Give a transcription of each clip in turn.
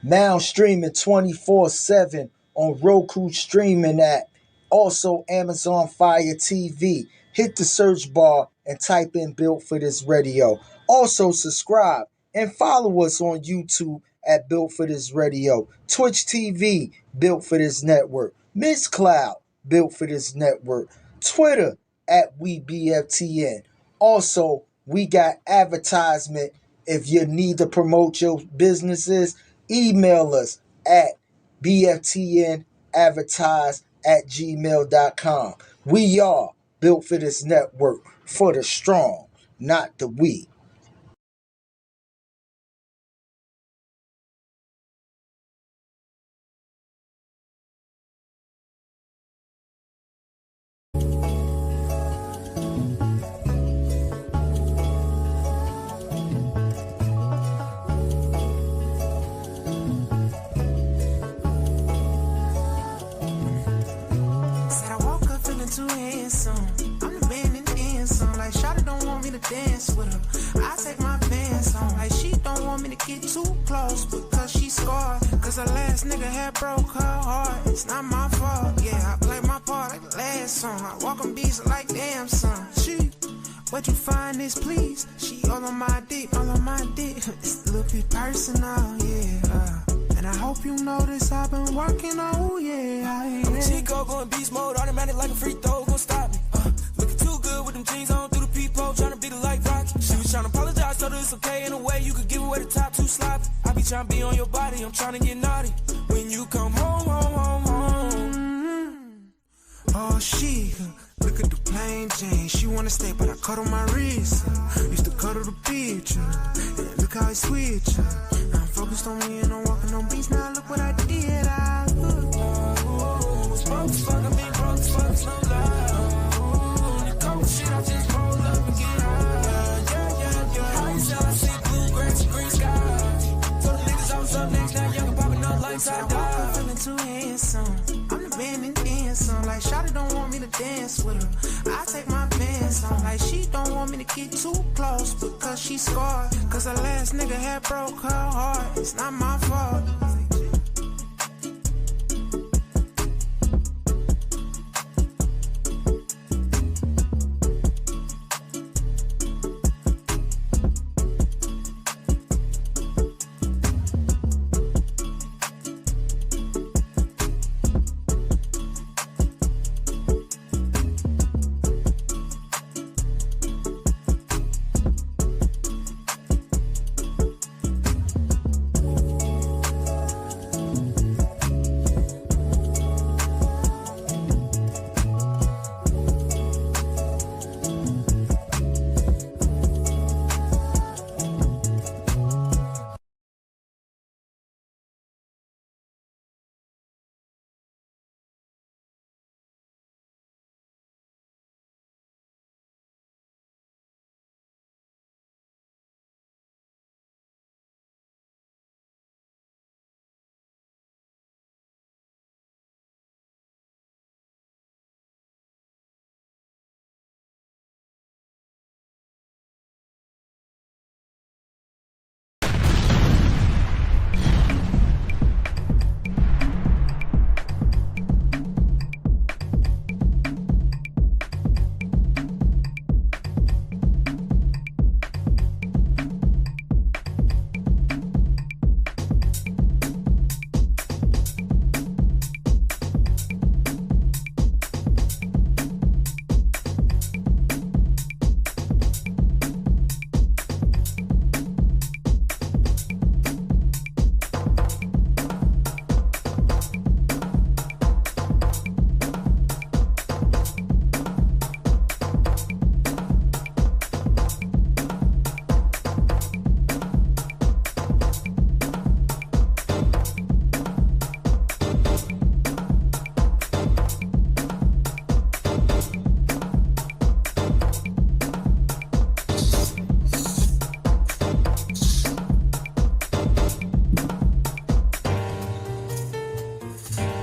Now streaming 24/7 on Roku streaming app. Also Amazon Fire TV. Hit the search bar and type in Built for This Radio. Also subscribe and follow us on YouTube at Built for This Radio. Twitch TV, Built for This Network. Mixcloud, Built for This Network. Twitter at WeBFTN. Also, we got advertisement. If you need to promote your businesses, email us at bftnadvertise@gmail.com. We are Built for This Network, for the strong, not the weak. Said I woke up feeling too handsome. I'm the man in the handsome. Like Shawty don't want me to dance with her. I take my pants on. Like she don't want me to get too close because she scarred. Cause her last nigga had broke her heart. It's not my fault. Yeah, I play my part like the last song. I walk on beats like damn son. She, where'd you find this, please? She all on my dick, all on my dick. It's a little bit personal, yeah. And I hope you notice I've been working, oh yeah. Chico going beast mode, automatic like a free throw, gon' stop me. Looking too good with them jeans on through the peephole, tryna be the like Rocky. She was tryna apologize, told her it's okay in a way you could give away the top too sloppy. I be tryna be on your body, I'm tryna get naughty. When you come home, home, home, home. Oh she, look at the plain Jane. She wanna stay, but I cut on my wrist. Used to cuddle the bitch. And look how I switch. I'm focused on me and I'm walking on beats. Now look what I did. Broke as fuck, I been broke as fuck, no lie. The cold shit, I just roll up and get high. Yeah. How you tell I see blue, grass, and green skies? Told the niggas I was up next, now young and popping up like I woke up feeling too handsome. I'm the man in the handsome. Like Shawty don't want me to dance with her. I take my pants on. Like she don't want me to get too close because she scarred. Cause her last nigga had broke her heart. It's not my fault.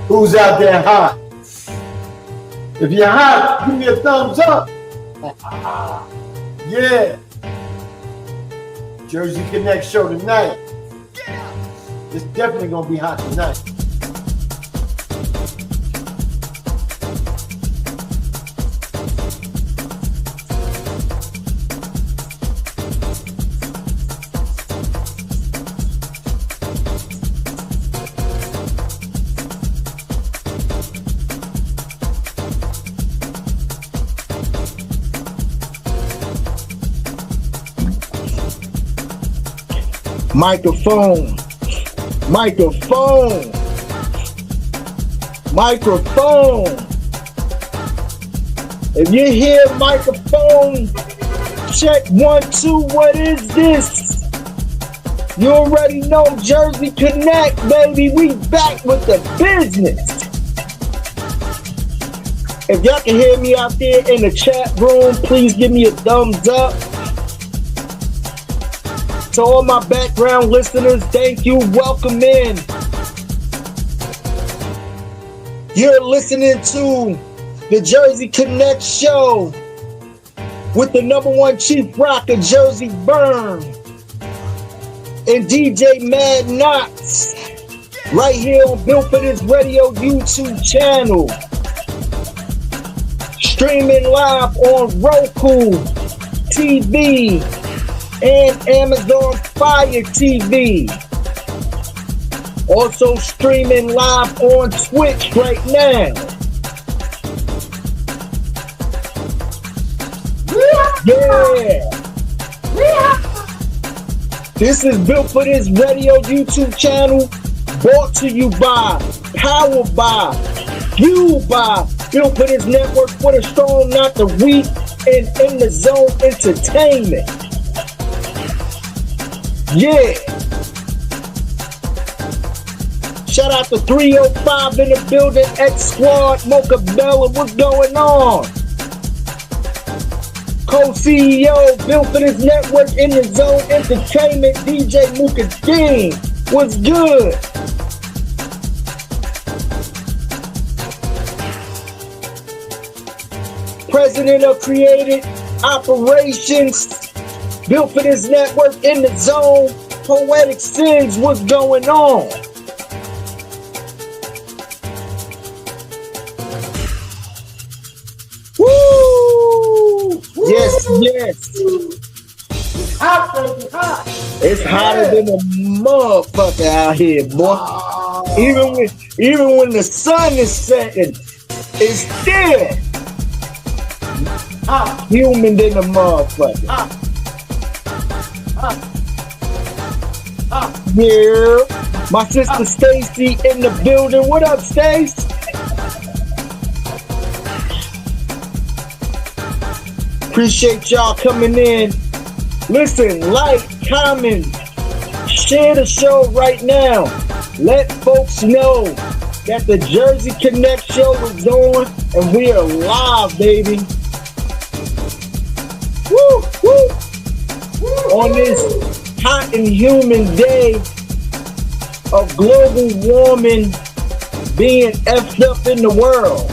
Who's out there hot? If you're hot, give me a thumbs up. Yeah. Jersey Connect show tonight. It's definitely gonna be hot tonight. Microphone. Microphone. Microphone. If you hear microphone, check 1, 2, what is this? You already know Jersey Connect, baby. We back with the business. If y'all can hear me out there in the chat room, please give me a thumbs up. To all my background listeners, thank you. Welcome in. You're listening to the Jersey Connect show with the #1 chief rocker, Jersey Burn, and DJ Mad Knox, right here on Built for This Radio YouTube channel. Streaming live on Roku TV and Amazon Fire TV. Also streaming live on Twitch right now. Yeah. This is Built for This Radio YouTube channel, brought to you by, powered by, fueled by Built for This Network, for the strong, not the weak, and in the zone entertainment. Yeah. Shout out to 305 in the building, X Squad, Mocha Bella, what's going on? Co-CEO, Built for This Network, in the zone entertainment, DJ Mocha Dean, what's good? President of Creative Operations, Built for This Network, in the zone, Poetic Sins, what's going on? Woo! Yes, yes. It's hot, baby, hot. It's hotter than a motherfucker out here, boy. Even when the sun is setting, it's still Hot. human than a motherfucker. Hot. Hot. Hot. Yeah. My sister Stacy in the building. What up, Stace? Appreciate y'all coming in. Listen, like, comment, share the show right now. Let folks know that the Jersey Connect show is on and we are live, baby. Woo, woo. On this hot and humid day of global warming being effed up in the world.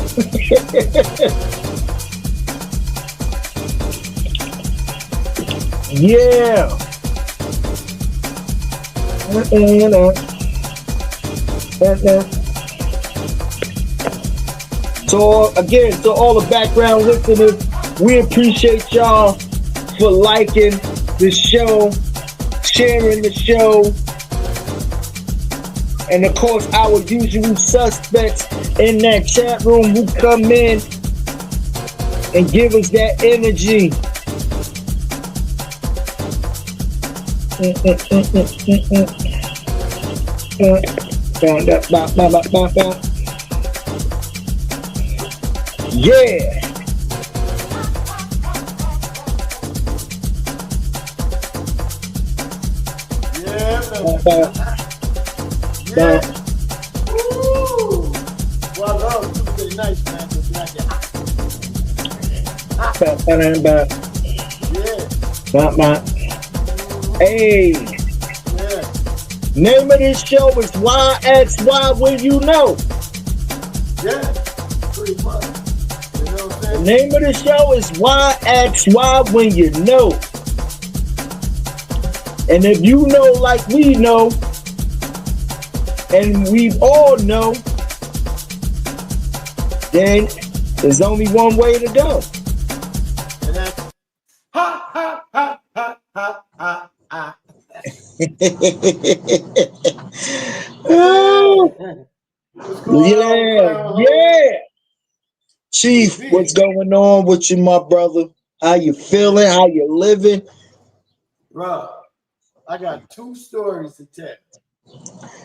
Yeah. So again, to all the background listeners, we appreciate y'all for liking the show, sharing the show, and of course our usual suspects in that chat room who come in and give us that energy. Yeah. Yeah. Woo! Well, I love it. It's really nice, man. It's like Yeah. Hey. Yeah. Name of this show is Why Ask Why Will You Know? Yeah. Pretty much. You know what I'm saying? Name of the show is Why Ask Why When You Know. And if you know like we know, And we all know then there's only one way to go. And that's ha ha ha ha ha ha ha. What's going on, Yeah. Chief, what's going on with you, my brother? How you feeling? How you living? Bro, I got 2 stories to tell.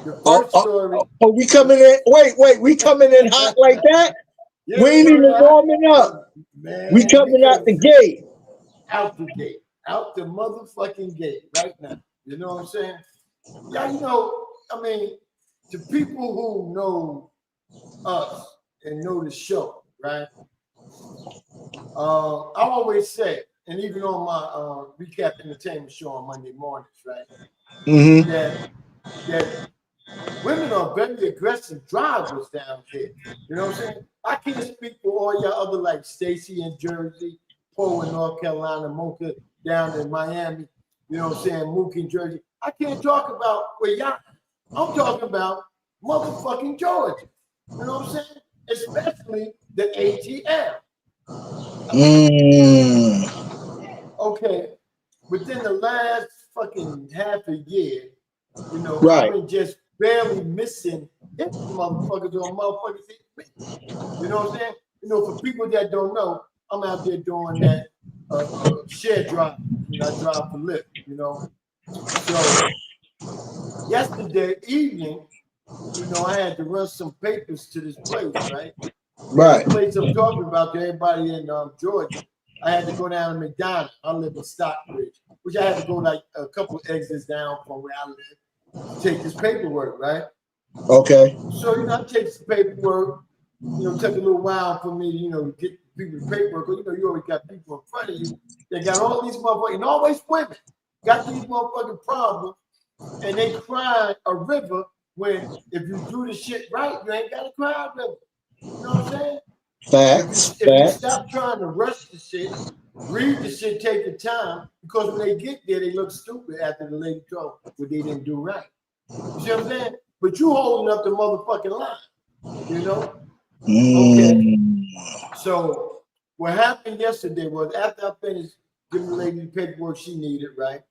The first story. Oh, we coming in. Wait, we coming in hot like that? Yeah, we ain't even warming up. Man, we coming out the gate. Out the gate. Out the motherfucking gate right now. You know what I'm saying? Yeah, you know, I mean, to people who know us and know the show, right? I always say, and even on my recap entertainment show on Monday mornings, right? Mm-hmm. That women are very aggressive drivers down here. You know what I'm saying? I can't speak for all y'all other like Stacy in Jersey, Paul in North Carolina, Mocha down in Miami. You know what I'm saying? Mook in Jersey. I can't talk about where y'all. I'm talking about motherfucking Georgia. You know what I'm saying? Especially the ATL. Okay, within the last fucking half a year, you know, I've been just barely missing hit motherfuckers on motherfuckers hit me. You know what I'm saying? You know, for people that don't know, I'm out there doing that share drive. You know, I drive for Lyft, you know. So yesterday evening, you know, I had to run some papers to this place, right? Right. The place I'm talking about to everybody in Georgia. I had to go down to McDonald's. I live in Stockbridge, which I had to go like a couple exits down from where I live to take this paperwork, right? Okay. So, you know, I take this paperwork, you know, took a little while for me, you know, to get people the paperwork. You know, you always got people in front of you. They got all these motherfuckers, and always women, got these motherfucking problems, and they cry a river when if you do the shit right, you ain't got to cry a river. You know what I'm saying? Facts. If you stop trying to rush the shit, read the shit, take the time, because when they get there, they look stupid after the lady told what they didn't do right. You see what I'm saying? But you holding up the motherfucking line, you know? Okay. So what happened yesterday was after I finished giving the lady the paperwork she needed, right?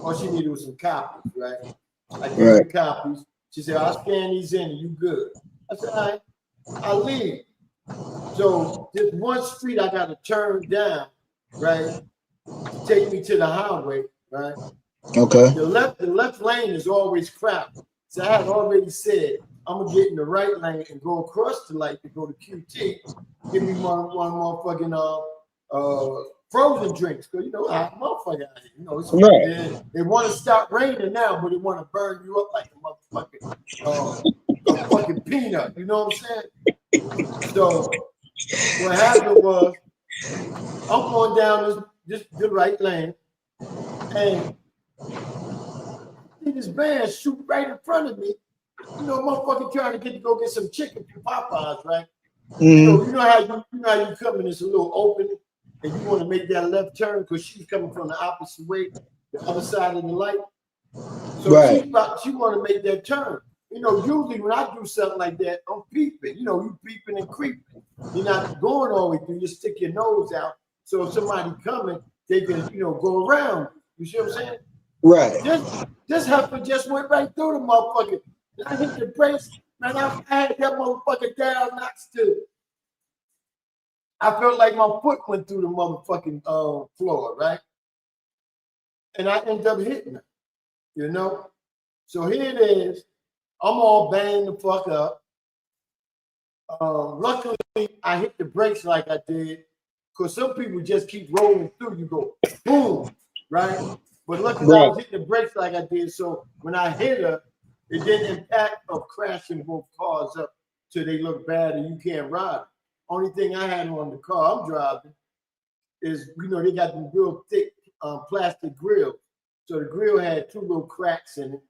All she needed was some copies, right? I gave her copies. She said, I'll scan these in and you good. I said, all right, I'll leave. So this one street I got to turn down, right? To take me to the highway, right? Okay. The left lane is always crowded. So I had already said I'm gonna get in the right lane and go across the light to go to QT. Give me one more fucking frozen drinks, because you know hot motherfucker out here. You know, it's right. They want to stop raining now, but they want to burn you up like a motherfucking a fucking peanut. You know what I'm saying? So what happened was I'm going down this the right lane, and this van shoot right in front of me. You know, motherfucker trying to go get some chicken from Popeyes, right? You know how you come in this little opening and you want to make that left turn because she's coming from the opposite way, the other side of the light. So she want to make that turn. You know, usually when I do something like that, I'm peeping. You know, you peeping and creeping. You're not going all the way through. You stick your nose out. So if somebody coming, they can, you know, go around. You see what I'm saying? Right. This heifer just went right through the motherfucker. I hit the brakes, man. I had that motherfucker down knocks too. I felt like my foot went through the motherfucking floor, right? And I ended up hitting her, you know? So here it is. I'm all banged the fuck up. Luckily, I hit the brakes like I did, because some people just keep rolling through. You go, boom, right? But luckily, I was hitting the brakes like I did. So when I hit her, it didn't impact of crashing both cars up till they look bad and you can't ride. Only thing I had on the car I'm driving is, you know, they got them real thick plastic grills. So the grill had 2 little cracks in it.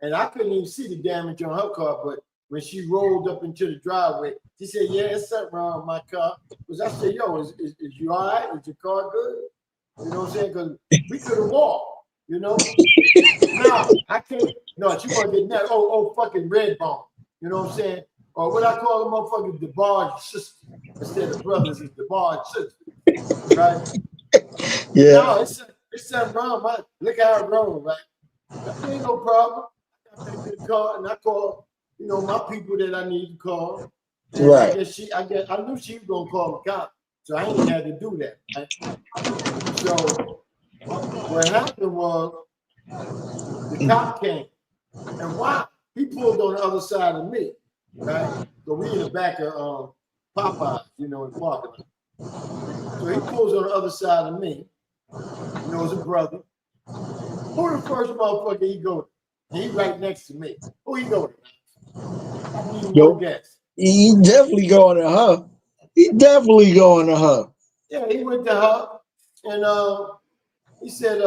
And I couldn't even see the damage on her car, but when she rolled up into the driveway, she said, yeah, it's something wrong with my car. Because I said, yo, is you all right? Is your car good? You know what I'm saying? Because we could have walked, you know? Now, I can't No, she want to get next. Oh, fucking red bone. You know what I'm saying? Or what I call them motherfuckers, the barge sister. Instead of brothers, it's the barge sister. Right? Yeah. No, it's something wrong. Look how it rolls, right? That ain't no problem. I got back to the car and I called, my people that I need to call. And Right. I knew she was gonna call the cop, so I ain't had to do that. Right? So what happened was the cop came, and wow, he pulled on the other side of me, right? So we in the back of Popeyes, in the parking lot. So he pulls on the other side of me. It's a brother. Who the first motherfucker he go to? And he right next to me. Who he go to? I need one guess. He definitely going to her. He definitely going to her. Yeah, he went to her, and he said,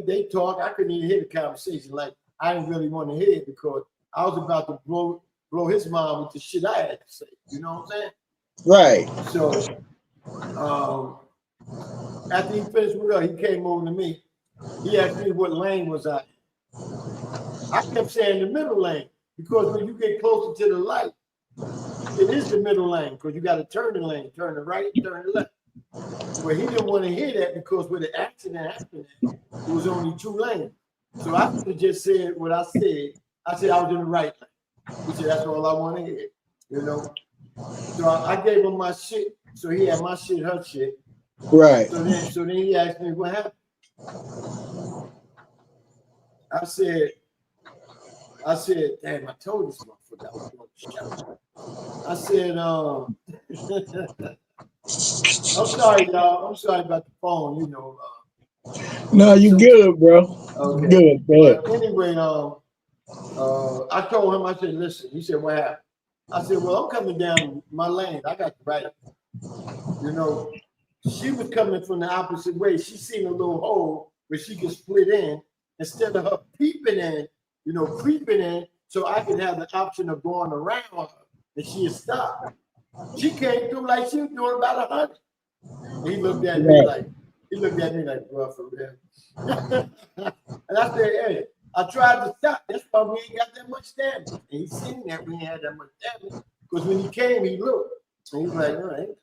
they talk. I couldn't even hear the conversation. Like I didn't really want to hear it because I was about to blow his mind with the shit I had to say. You know what I'm saying? Right. So after he finished with her, he came over to me. He asked me what lane was I in. I kept saying the middle lane because when you get closer to the light, it is the middle lane because you got to turn the lane, turn the right, turn the left. Well, he didn't want to hear that because where the accident happened, it was only 2 lanes. So I could have just said what I said. I said I was in the right lane. He said that's all I want to hear, So I gave him my shit. So he had my shit, her shit. Right. So then he asked me what happened. I said, damn, I told this motherfucker I was going to shout. I said, I'm sorry, y'all. I'm sorry about the phone, No, you good, bro. Okay. Good. But anyway, I told him, I said, listen, he said, what happened? I said, well, I'm coming down my lane. I got the right. She was coming from the opposite way. She seen a little hole where she could split in instead of her peeping in, creeping in, so I could have the option of going around her and she had stopped. She came through like she was doing about 100. He looked at me like, bro, for real. And I said, hey, I tried to stop. That's why we ain't got that much damage. And he seen that we ain't had that much damage. Because when he came, he looked. And he was like, all right.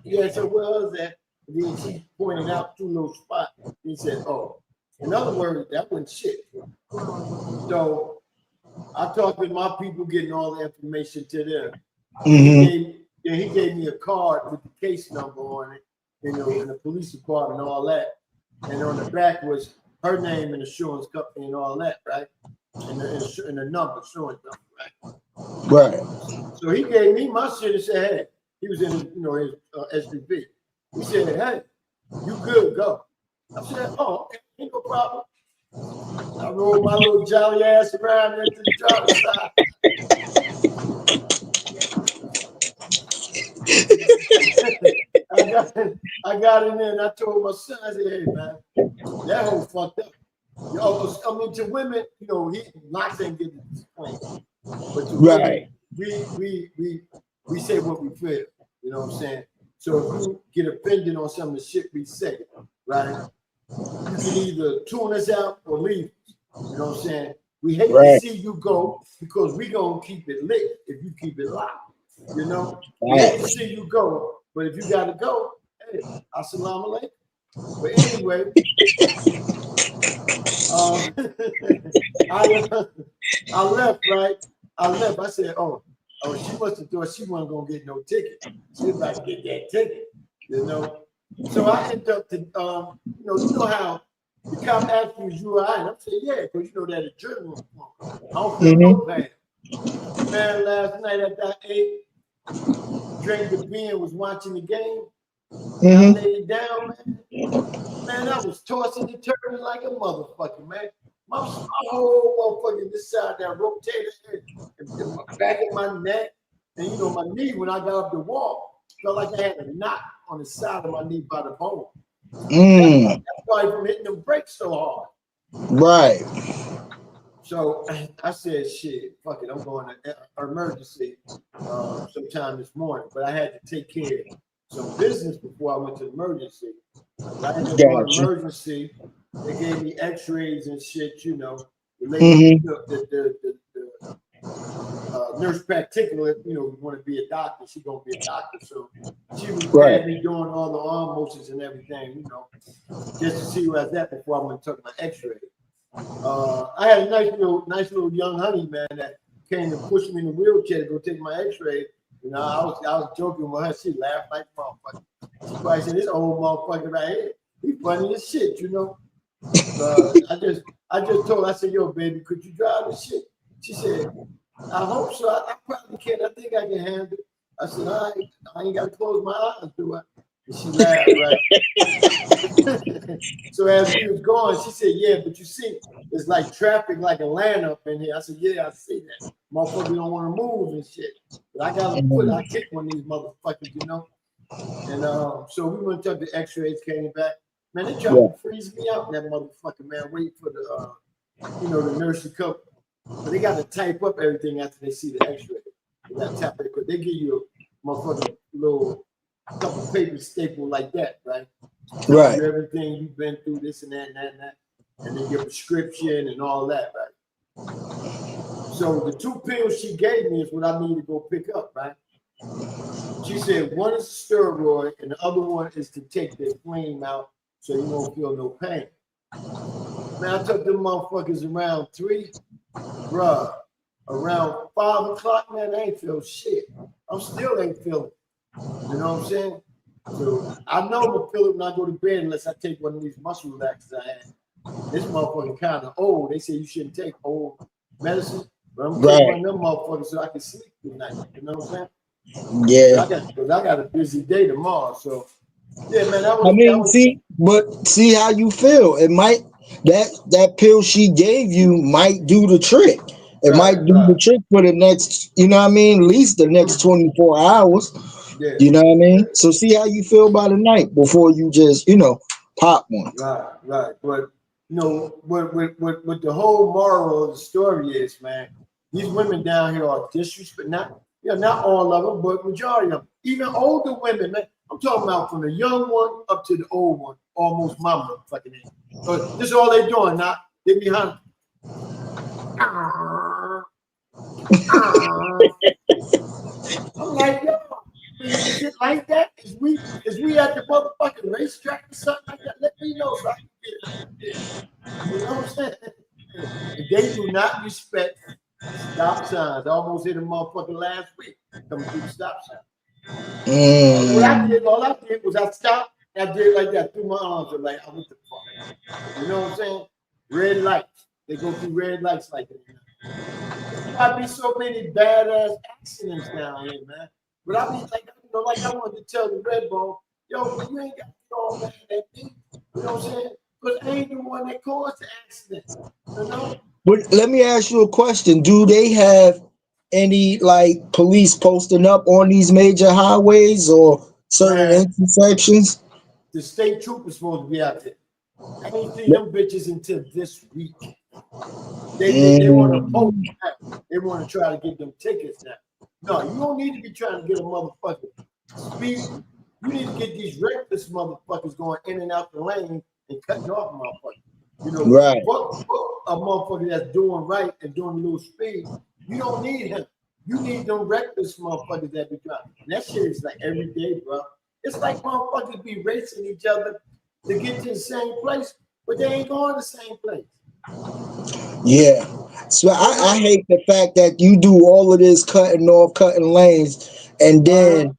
Yeah, so where was that? And then she pointed out 2 little spots. He said, oh. In other words, that wasn't shit. So I talked with my people getting all the information to them. Mm-hmm. He gave me a card with the case number on it, in the police department and all that. And on the back was her name and insurance company and all that, right? And the number, insurance number, right? Right. So he gave me my shit and said, hey, he was in his SUV. He said, hey, you good, go. I said, oh, okay, ain't no problem. I rolled my little jolly ass around there to the driver's side. I got in there and I told my son, I said, hey, man, that whole fucked up. To women, he not saying get this point, but to right. women, we say what we feel. You know what I'm saying? So if you get offended on some of the shit we say, right? You can either tune us out or leave. You know what I'm saying? We hate to see you go because we gonna keep it lit if you keep it loud. We hate to see you go, but if you gotta go, hey, assalamu alaikum. But anyway, I left, right? I said, oh, she must have thought she wasn't gonna get no ticket. She was about to get that ticket, So I ended up to, you know how the cop asked me, is you all right? And I said, yeah, because that adrenaline pump. I don't feel no pain. Man, last night after I ate, drank the beer and was watching the game, I laid down, man. Man, I was tossing and turning like a motherfucker, man. My whole motherfucking this side that rotated and my back of my neck. And my knee when I got up the wall felt like I had a knot on the side of my knee by the bone. That's why from hitting the brakes so hard. Right. So I said, shit, fuck it. I'm going to emergency sometime this morning. But I had to take care of some business before I went to emergency. I ended up going to emergency. They gave me x-rays and shit, The lady, the nurse practitioner, want to be a doctor. She gonna be a doctor, so she was getting me doing all the arm motions and everything, just to see where I was at before I went and took my X-ray. I had a nice little young honey man that came to push me in the wheelchair to go take my X-ray. I was joking with her. She laughed like motherfucker. She probably said, "This old motherfucker right here, he funny as shit," I just told her, I said, "Yo, baby, could you drive this shit?" She said, "I hope so. I probably can. I think I can handle it." I said, "All right, I ain't got to close my eyes, do I?" And she laughed, right? So as we was going, she said, "Yeah, but you see, it's like traffic like Atlanta up in here." I said, "Yeah, I see that. Motherfuckers don't want to move and shit. But I kick one of these motherfuckers, And so we went to the X-rays, came back. Man, they tried to freeze me out, that motherfucker, man. Wait for the the nurse to come. But they got to type up everything after they see the X-ray. They got to tap it because they give you a motherfucking little couple paper staple like that, right? Tell you everything you've been through, this and that and that and that, and then your prescription and all that, right? So the 2 pills she gave me is what I need to go pick up, right? She said one is a steroid and the other one is to take the flame out so you won't feel no pain. Man, I took them motherfuckers around 3, bruh. Around 5 o'clock, man, I ain't feel shit. I still ain't feeling it. You know what I'm saying? So I know I'm gonna feel it when I go to bed unless I take one of these muscle relaxers I had. This motherfucker kind of old. They say you shouldn't take old medicine, but I'm taking one of them motherfuckers so I can sleep tonight. You know what I'm saying? Yeah. Because I got a busy day tomorrow. So yeah, man, see how you feel. It might that pill she gave you might do the trick. It might do the trick for the next, at least the next 24 hours. Yeah. You know what I mean? So see how you feel by the night before you just, pop one. Right. But what the whole moral of the story is, man, these women down here are disrespect. Not all of them, but majority of them. Even older women, man. I'm talking about from the young one up to the old one, almost my motherfucking age. But this is all they doing now. They behind. I'm like, yo, shit like that? Is we at the motherfucking racetrack or something like that? Let me know so I can get it. You know what I'm saying? They do not respect stop signs. I almost hit a motherfucker last week coming through the stop sign. All I did was I stopped. I did like that, threw my arms up like, what the fuck? You know what I'm saying? Red lights. They go through red lights like that. There's gotta be so many badass accidents down here, man. But I mean, like I wanted to tell the Red Bone, yo, you ain't got to be all mad at me. You know what I'm saying? Because I ain't the one that caused the accident. But let me ask you a question. Do they have any police posting up on these major highways or certain intersections? The state troopers supposed to be out there. I ain't seen them bitches until this week. They want to post that. They want to try to get them tickets now. No, you don't need to be trying to get a motherfucker speed. You need to get these reckless motherfuckers going in and out the lane and cutting off motherfuckers. Fuck a motherfucker that's doing right and doing a little speed. You don't need him. You need them reckless motherfuckers that be driving. And that shit is like every day, bro. It's like motherfuckers be racing each other to get to the same place, but they ain't going to the same place. Yeah. So I hate the fact that you do all of this cutting lanes, and then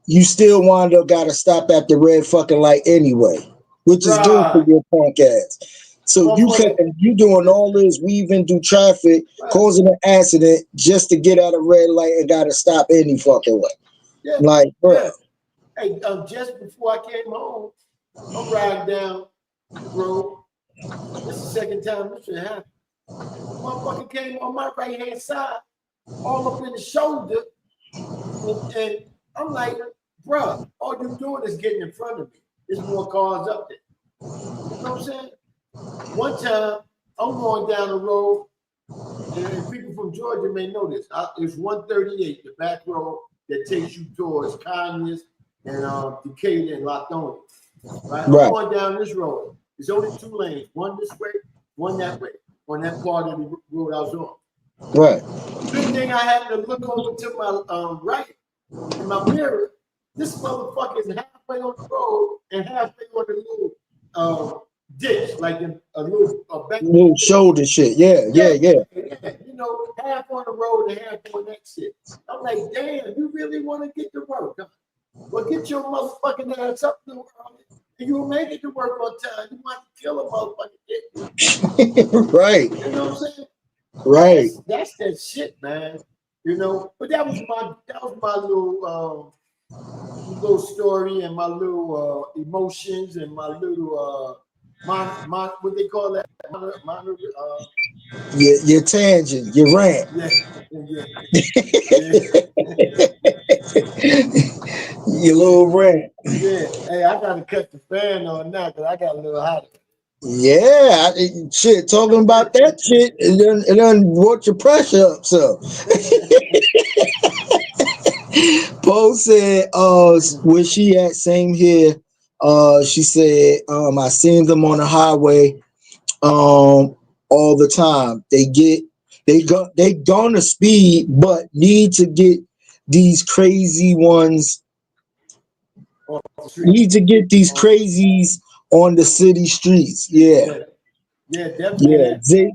you still wind up got to stop at the red fucking light anyway, which is good for your punk ass. So you doing all this weaving through traffic, causing an accident just to get at a red light and got to stop any fucking way. Yeah. Like, bro. Yeah. Hey, just before I came home, I'm riding down the road. This is the second time this should happen. Motherfucker came on my right hand side, all up in the shoulder, and I'm like, bruh, all you doing is getting in front of me. There's more cars up there. You know what I'm saying? One time, I'm going down the road, and people from Georgia may know this. It's 138, the back road that takes you towards Conyers and Decatur and Latonia. Right? I'm going down this road. There's only 2 lanes, one this way, one that way. on that part of the road I was on. Right. Good thing I happened to look over to my right in my mirror. This motherfucker is halfway on the road and halfway on the little ditch, like in a little back Little shoulder shit. Yeah. You know, half on the road and half on that shit. I'm like, damn, you really want to get to work? Huh? Well, get your motherfucking ass up to work, and you'll make it to work on time. You want to kill a motherfucker. Right. You know what I'm saying? Right. That's that shit, man. You know, but that was my little story and my little emotions and my little my what they call that? Your tangent, your rant. Yeah. Your little rant. Yeah. Hey, I gotta cut the fan on now because I got a little hot. Yeah, shit. Talking about that shit, it done brought your pressure up. So, Poe said, where she at? Same here. She said, I seen them on the highway, all the time. They gonna speed, but need to get these crazy ones. Need to get these crazies on the city streets. Yeah, Definitely.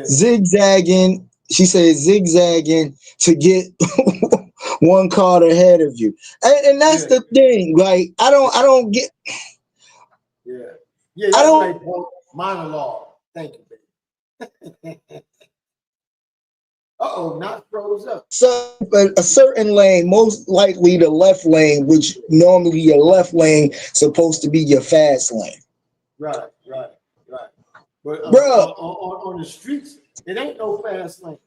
Zigzagging. She said zigzagging to get one car ahead of you, and that's the thing. Like I don't get. That's like monologue. Thank you, baby. Not froze up. So a certain lane, most likely the left lane, which normally your left lane supposed to be your fast lane. Right. But Bro, on the streets, it ain't no fast lane.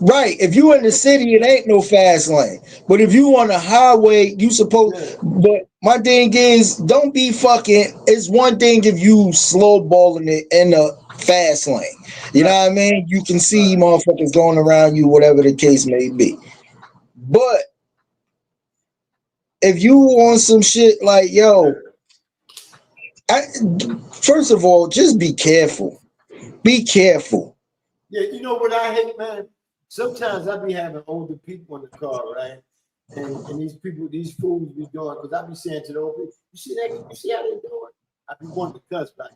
Right. If you in the city, it ain't no fast lane. But if you on the highway, you supposed. But my thing is, don't be fucking. It's one thing if you slow balling it in the fast lane. You know what I mean? You can see motherfuckers going around you, whatever the case may be. But if you on some shit like, yo, first of all, just be careful. Be careful. Yeah, you know what I hate, man? Sometimes I be having older people in the car, right? And these fools be doing, because I be saying to the old people, you see how they doing? I be wanting to cuss back.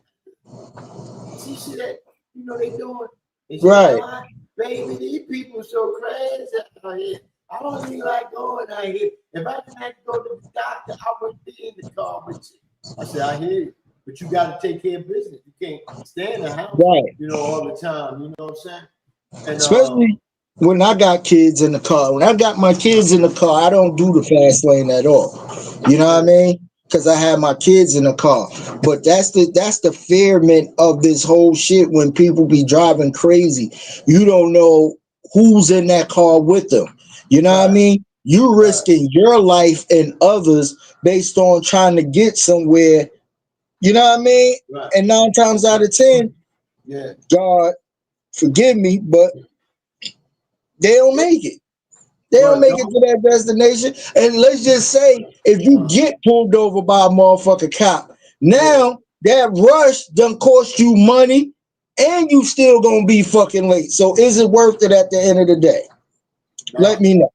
See that? You know they doing? They say, right. Baby, these people so crazy out here. I don't even like going out here. If I didn't have to go to the doctor, I wouldn't be in the car with you. I said, I hear you. But you got to take care of business. You can't stay in the house, you know, all the time. You know what I'm saying? And, especially when I got kids in the car. When I got my kids in the car, I don't do the fast lane at all. You know what I mean? Because I have my kids in the car. But that's the fearment of this whole shit when people be driving crazy. You don't know who's in that car with them. You know what I mean? You risking your life and others based on trying to get somewhere. You know what I mean? And 9 times out of 10, God forgive me, but they don't make it. They don't make it to that destination. And let's just say, if you get pulled over by a motherfucking cop, now that rush done cost you money, and you still gonna be fucking late. So is it worth it at the end of the day? Let me know.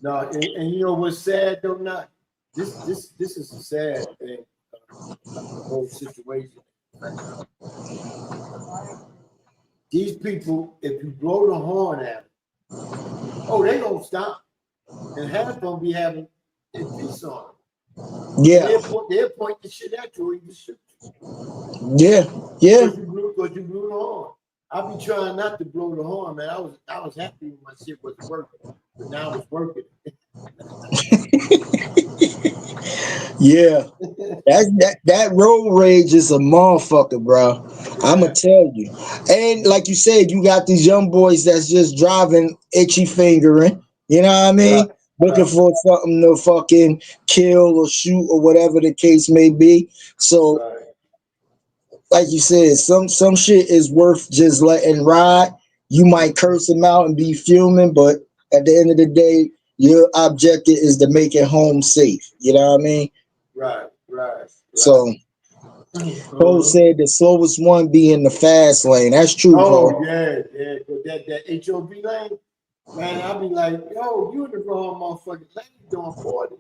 No, and you know what's sad though? Not this is a sad thing. The whole situation. These people, if you blow the horn at them, they don't stop. And half of them be having a piece on them. Yeah. They'll point the shit at you or even shoot you. Yeah. Because you blew the horn. I be trying not to blow the horn, man. I was happy when my shit wasn't working, but now it's working. Yeah, that road rage is a motherfucker, bro. I'ma tell you. And like you said, you got these young boys that's just driving itchy fingering. You know what I mean? Looking for something to fucking kill or shoot or whatever the case may be. So, like you said, some shit is worth just letting ride. You might curse them out and be fuming, but at the end of the day, your objective is to make it home safe. You know what I mean? Right. So Poe said the slowest one be in the fast lane. That's true, Oh, Poe. yeah. But that HOV lane, man, I'll be like, yo, you in the wrong motherfucking lane doing 40.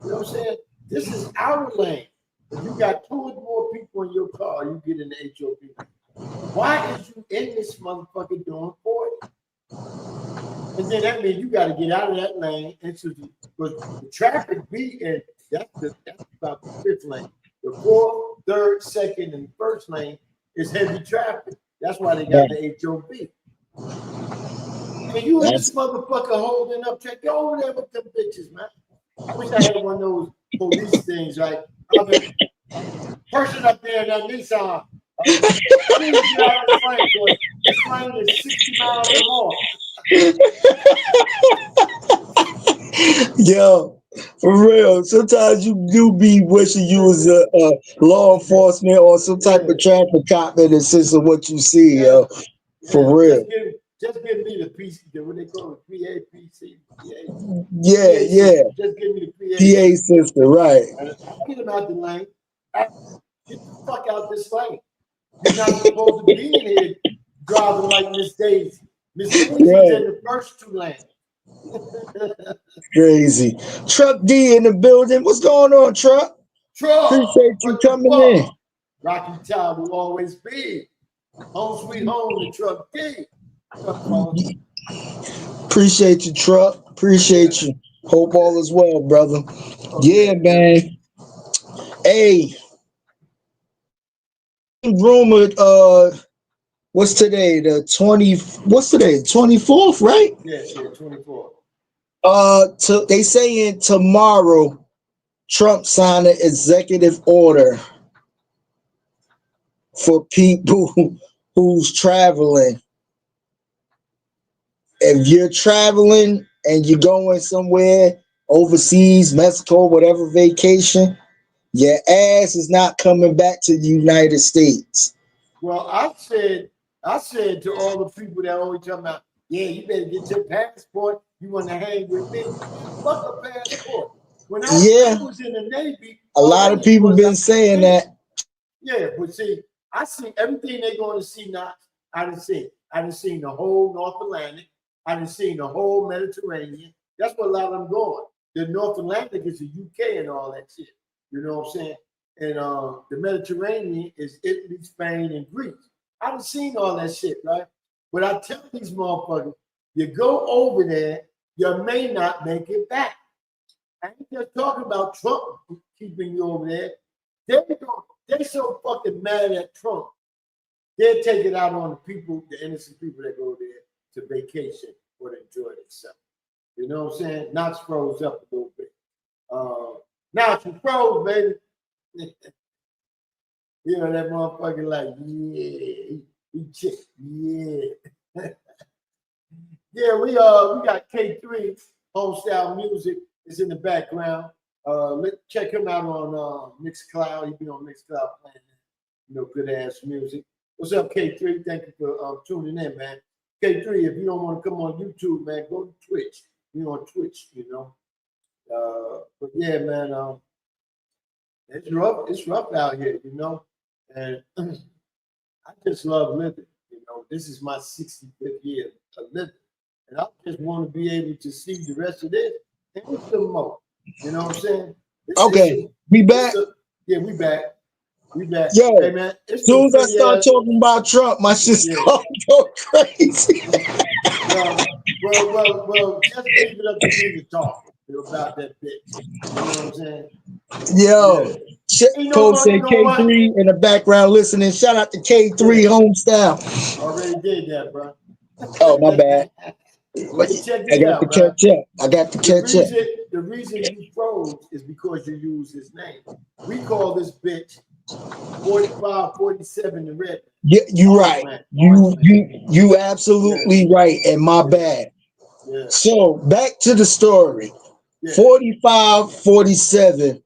You know what I'm saying? This is our lane. If you got 2 or more people in your car, you get in the HOV lane. Why is you in this motherfucker doing 40? And then that means you got to get out of that lane into the traffic be in. That's about the 5th lane. The 4th, 3rd, 2nd, and 1st lane is heavy traffic. That's why they got the HOV. And you in this motherfucker holding up, check over there with them bitches, man. I wish I had one of those police things, right? I mean, person up there in that Nissan, please get out the lane, because this lane is 60 miles or more. Yo, for real. Sometimes you do be wishing you was a law enforcement or some type of traffic cop in the sense of what you see, yo. For real. Just give me the PC, what they call it, PA. Yeah. Just give me the PA system, right. And get them out the lane. Get the fuck out this lane. You're not supposed to be in here driving like Miss Daisy. Miss Daisy's in the first 2 lanes. Crazy. Truck D in the building. What's going on, Truck? Appreciate you coming in. Rocky Top will always be. Home sweet home, the Truck D. Appreciate you, Truck. Appreciate you. Hope all is well, brother. Yeah, man. Hey. Rumored, what's today? What's today? 24th, right? Yeah, 24th. They saying tomorrow Trump signed an executive order for people who's traveling. If you're traveling and you're going somewhere overseas, Mexico, whatever vacation, your ass is not coming back to the United States. Well, I said to all the people that always talking about, yeah, you better get your passport. You want to hang with me? Fuck a passport. When I was in the Navy, a lot of people been saying that. Yeah, but see, I see everything they're going to see now. I done seen the whole North Atlantic. I done seen the whole Mediterranean. That's what a lot of them going. The North Atlantic is the UK and all that shit. You know what I'm saying? And the Mediterranean is Italy, Spain, and Greece. I done seen all that shit, right? But I tell these motherfuckers, you go over there, you may not make it back. I ain't just talking about Trump keeping you over there. They're so fucking mad at Trump. They'll take it out on the people, the innocent people that go there to vacation or to enjoy themselves. You know what I'm saying? Knox froze up a little bit. Now it's froze, baby. You know that motherfucker like, yeah, we got K3 Homestyle Music is in the background. Check him out on Mixcloud. He be on Mixcloud playing, good ass music. What's up, K3? Thank you for tuning in, man. K3, if you don't want to come on YouTube, man, go to Twitch. We on Twitch, But yeah, man, it's rough. It's rough out here, and I just love living. This is my 65th year of living, and I just want to be able to see the rest of this and some more. You know what I'm saying? We back. Yeah, we back. We back. Yo, hey, man, as soon as I start talking about Trump, my shit's gonna go crazy. Well, just leave it up to me to talk about that bitch. You know what I'm saying? Yo, Post said K3 in the background listening. Shout out to K3 Homestyle. Already did that, bro. Oh, my bad. I got to catch up. The reason you froze is because you use his name. We call this bitch 45, 47 the red. Yeah, you're right. Man. You absolutely right. And my bad. Yeah. So back to the story. 45, 47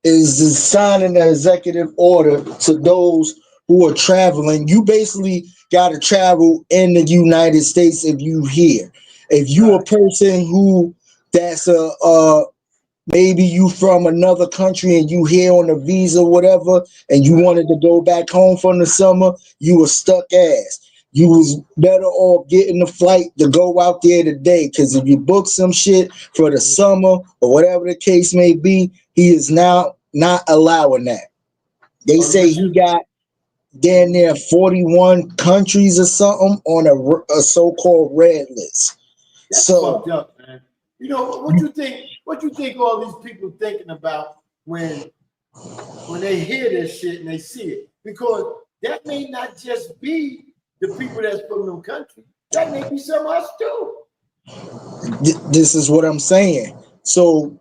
is the signing an executive order to those who are traveling. You basically got to travel in the United States if you here. If you a person who that's maybe you from another country and you here on a visa, whatever, and you wanted to go back home from the summer, you was stuck ass. You was better off getting the flight to go out there today. Because if you book some shit for the summer or whatever the case may be, he is now not allowing that. They say he got damn near 41 countries or something on a so-called red list. That's So fucked up, man. You know what you think? What you think all these people thinking about when they hear this shit and they see it? Because that may not just be the people that's from them countries. That may be some of us too. this is what I'm saying. So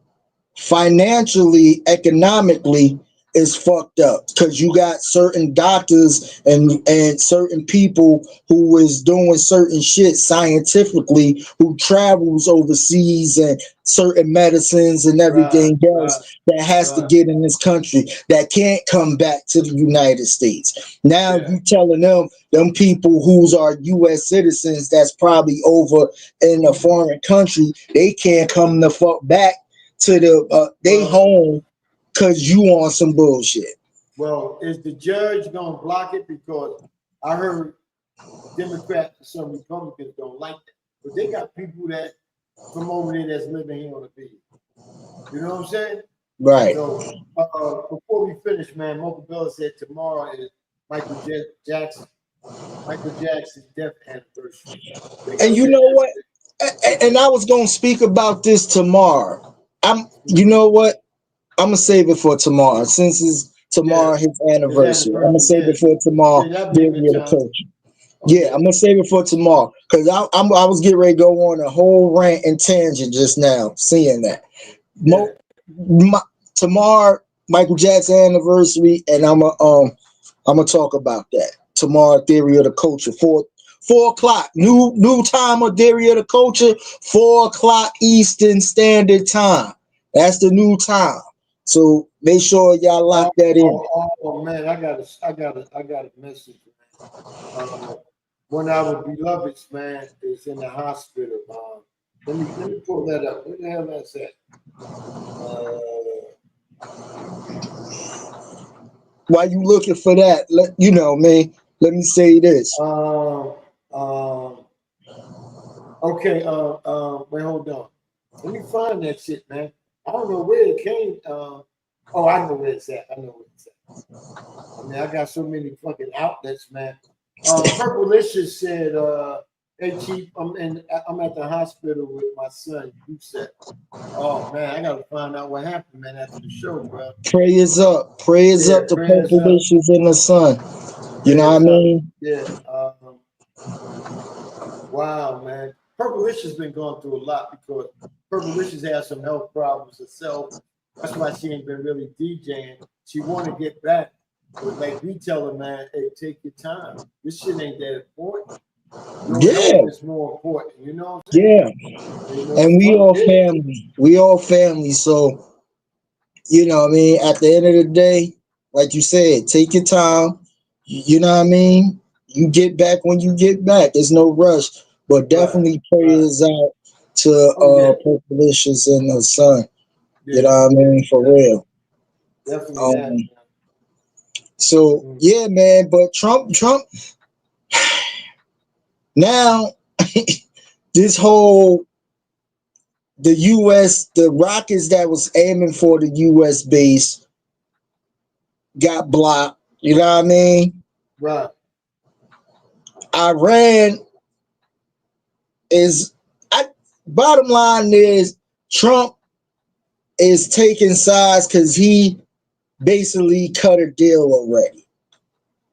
financially, economically, is fucked up because you got certain doctors and certain people who is doing certain shit scientifically, who travels overseas and certain medicines and everything else that has to get in this country that can't come back to the United States. Now you telling them people who's are U.S. citizens that's probably over in a foreign country, they can't come the fuck back to the they home because you on some bullshit. Well, is the judge gonna block it? Because I heard Democrats and some Republicans don't like that, but they got people that from over there that's living here on the beach. You know what I'm saying? Right. So before we finish, man, Mocha Bella said tomorrow is Michael Jackson's death anniversary. And you know what? And I was gonna speak about this tomorrow. You know what? I'm gonna save it for tomorrow. Since it's tomorrow his anniversary, I'm gonna save it for tomorrow. Yeah, I'm gonna save it for tomorrow because I was getting ready to go on a whole rant and tangent just now, seeing that. Tomorrow, Michael Jackson anniversary, and I'm gonna talk about that tomorrow. Theory of the Culture, 4 o'clock, new time of Theory of the Culture, 4 o'clock Eastern Standard Time. That's the new time. So make sure y'all lock that in. Oh man, I got a message, man. One of our beloveds, man, is in the hospital. Let me pull that up. Where the hell that's at? While you looking for that, let me say this. Okay. Wait, hold on. Let me find that shit, man. I don't know where it came. I know where it's at. I mean, I got so many fucking outlets, man. Purplelicious said, "Hey Chief, I'm at the hospital with my son. You said, oh man, I gotta find out what happened, man, after the show, bro. Prayers up to Purplelicious and the son. You know what I mean? Yeah. Wow, man. Purplelicious been going through a lot because Purplelicious has some health problems herself. That's why she ain't been really DJing. She want to get back, but like we tell her, man, hey, take your time. This shit ain't that important. It's more important, you know what I'm saying? Yeah. And we all family. We all family. So, you know what I mean? At the end of the day, like you said, take your time. You know what I mean? You get back when you get back. There's no rush. But definitely prayers out to Purplelicious and her son. You know what I mean? For real. Definitely. So yeah, man. But Trump now this whole the US, the rockets that was aiming for the US base got blocked. You know what I mean? Right. Iran bottom line is Trump is taking sides because he basically cut a deal already.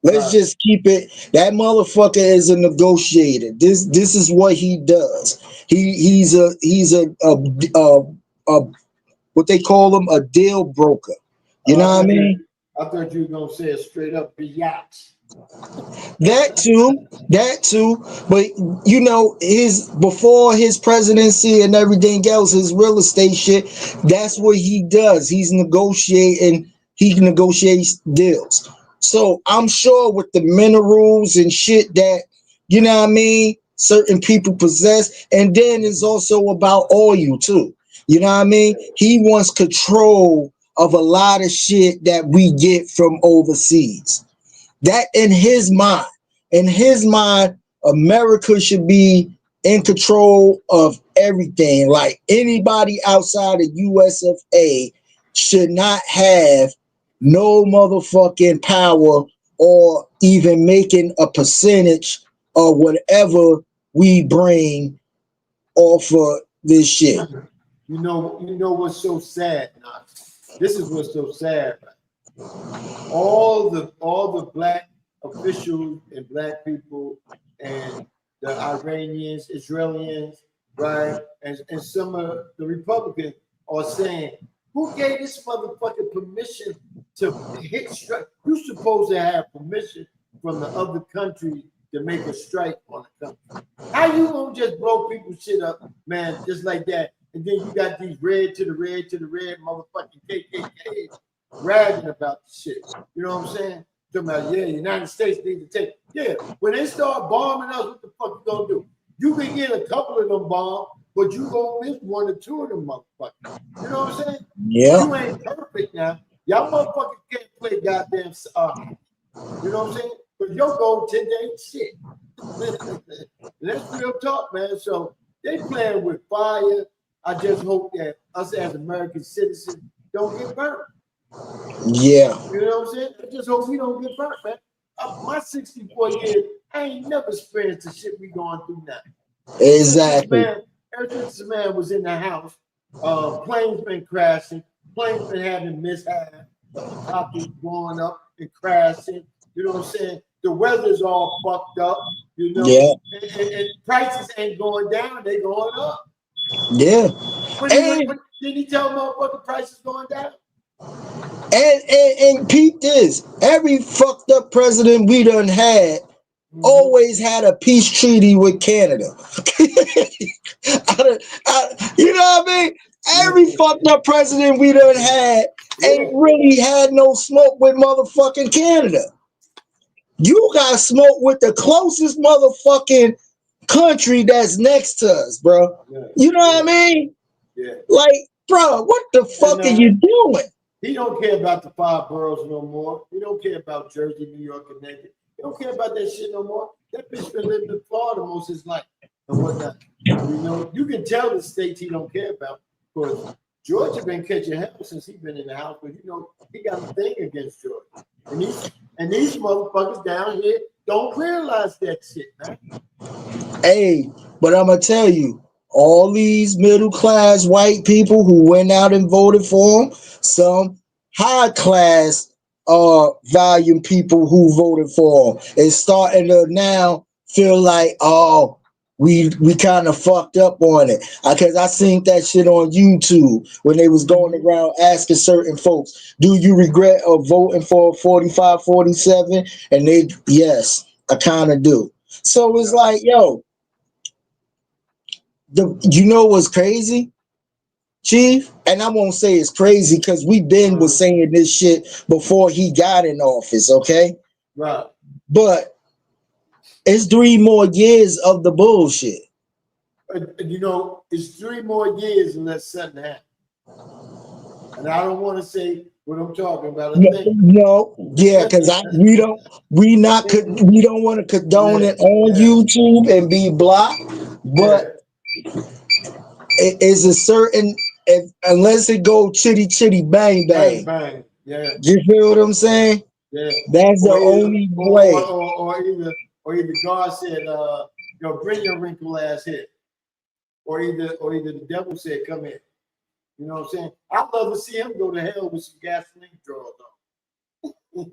Let's just keep it. That motherfucker is a negotiator. This is what he does. He's a what they call him, a deal broker. You know what I mean? I thought you were gonna say it straight up, biatch. That too. But you know, before his presidency and everything else, his real estate shit, that's what he does. He's negotiating. He negotiates deals. So I'm sure with the minerals and shit that, you know what I mean, certain people possess. And then it's also about oil too. You know what I mean? He wants control of a lot of shit that we get from overseas. That in his mind, America should be in control of everything. Like anybody outside of US of A should not have no motherfucking power or even making a percentage of whatever we bring off of this shit. You know what's so sad now? This is what's so sad. All the black officials and black people and the Iranians, Israelis, right, and some of the Republicans are saying, who gave this motherfucker permission to hit strike? You're supposed to have permission from the other country to make a strike on the country. How you gonna just blow people's shit up, man, just like that? And then you got these red to the red motherfucking KKK bragging about the shit. You know what I'm saying? Talking about, yeah, United States needs to take. Yeah, when they start bombing us, what the fuck you gonna do? You can get a couple of them bombs, but you gonna miss one or two of them motherfuckers. You know what I'm saying? Yeah. You ain't perfect now. Y'all motherfuckers can't play goddamn you know what I'm saying? But your goaltender ain't shit. That's real talk, man. So they playing with fire. I just hope that us as American citizens don't get burnt. Yeah. You know what I'm saying? I just hope we don't get burnt, man. My 64 years, I ain't never experienced the shit we going through now. Exactly. Ever since this man was in the house, planes been crashing, planes been having mishaps, helicopters blowing up and crashing. You know what I'm saying? The weather's all fucked up, you know. Yeah. And prices ain't going down, they going up. Yeah. Didn't he tell motherfucker prices going down? And peep this. Every fucked up president we done had always had a peace treaty with Canada. You know what I mean? Every fucked up president we done had ain't really had no smoke with motherfucking Canada. You got smoke with the closest motherfucking country that's next to us, bro. You know what I mean? Yeah. Like, bro, what the fuck are you doing? He don't care about the 5 boroughs no more. He don't care about Jersey, New York, and Connecticut. He don't care about that shit no more. That bitch been living in Florida most of his life and whatnot. You know, you can tell the states he don't care about because Georgia been catching hell since he been in the house, but you know he got a thing against Georgia. And these motherfuckers down here don't realize that shit, man. Hey, but I'm gonna tell you, all these middle class white people who went out and voted for him, some high class volume people who voted for him, is starting to now feel like, oh, we kind of fucked up on it. Because I seen that shit on YouTube when they was going around asking certain folks, do you regret voting for 45, 47? And they, yes, I kind of do. So it's like, yo, you know what's crazy, Chief? And I won't say it's crazy because we was saying this shit before he got in office, okay? Right. But it's 3 more years of the bullshit. You know, it's 3 more years unless something happens. And I don't want to say what I'm talking about. No, yeah, because we don't want to condone it on YouTube and be blocked, but it is a certain, unless it go chitty chitty bang bang. Bang. Yeah. You feel what I'm saying? Yeah. That's the only way. Or either God said, bring your wrinkled ass here. Or either the devil said, come here. You know what I'm saying? I'd love to see him go to hell with some gasoline drawers on.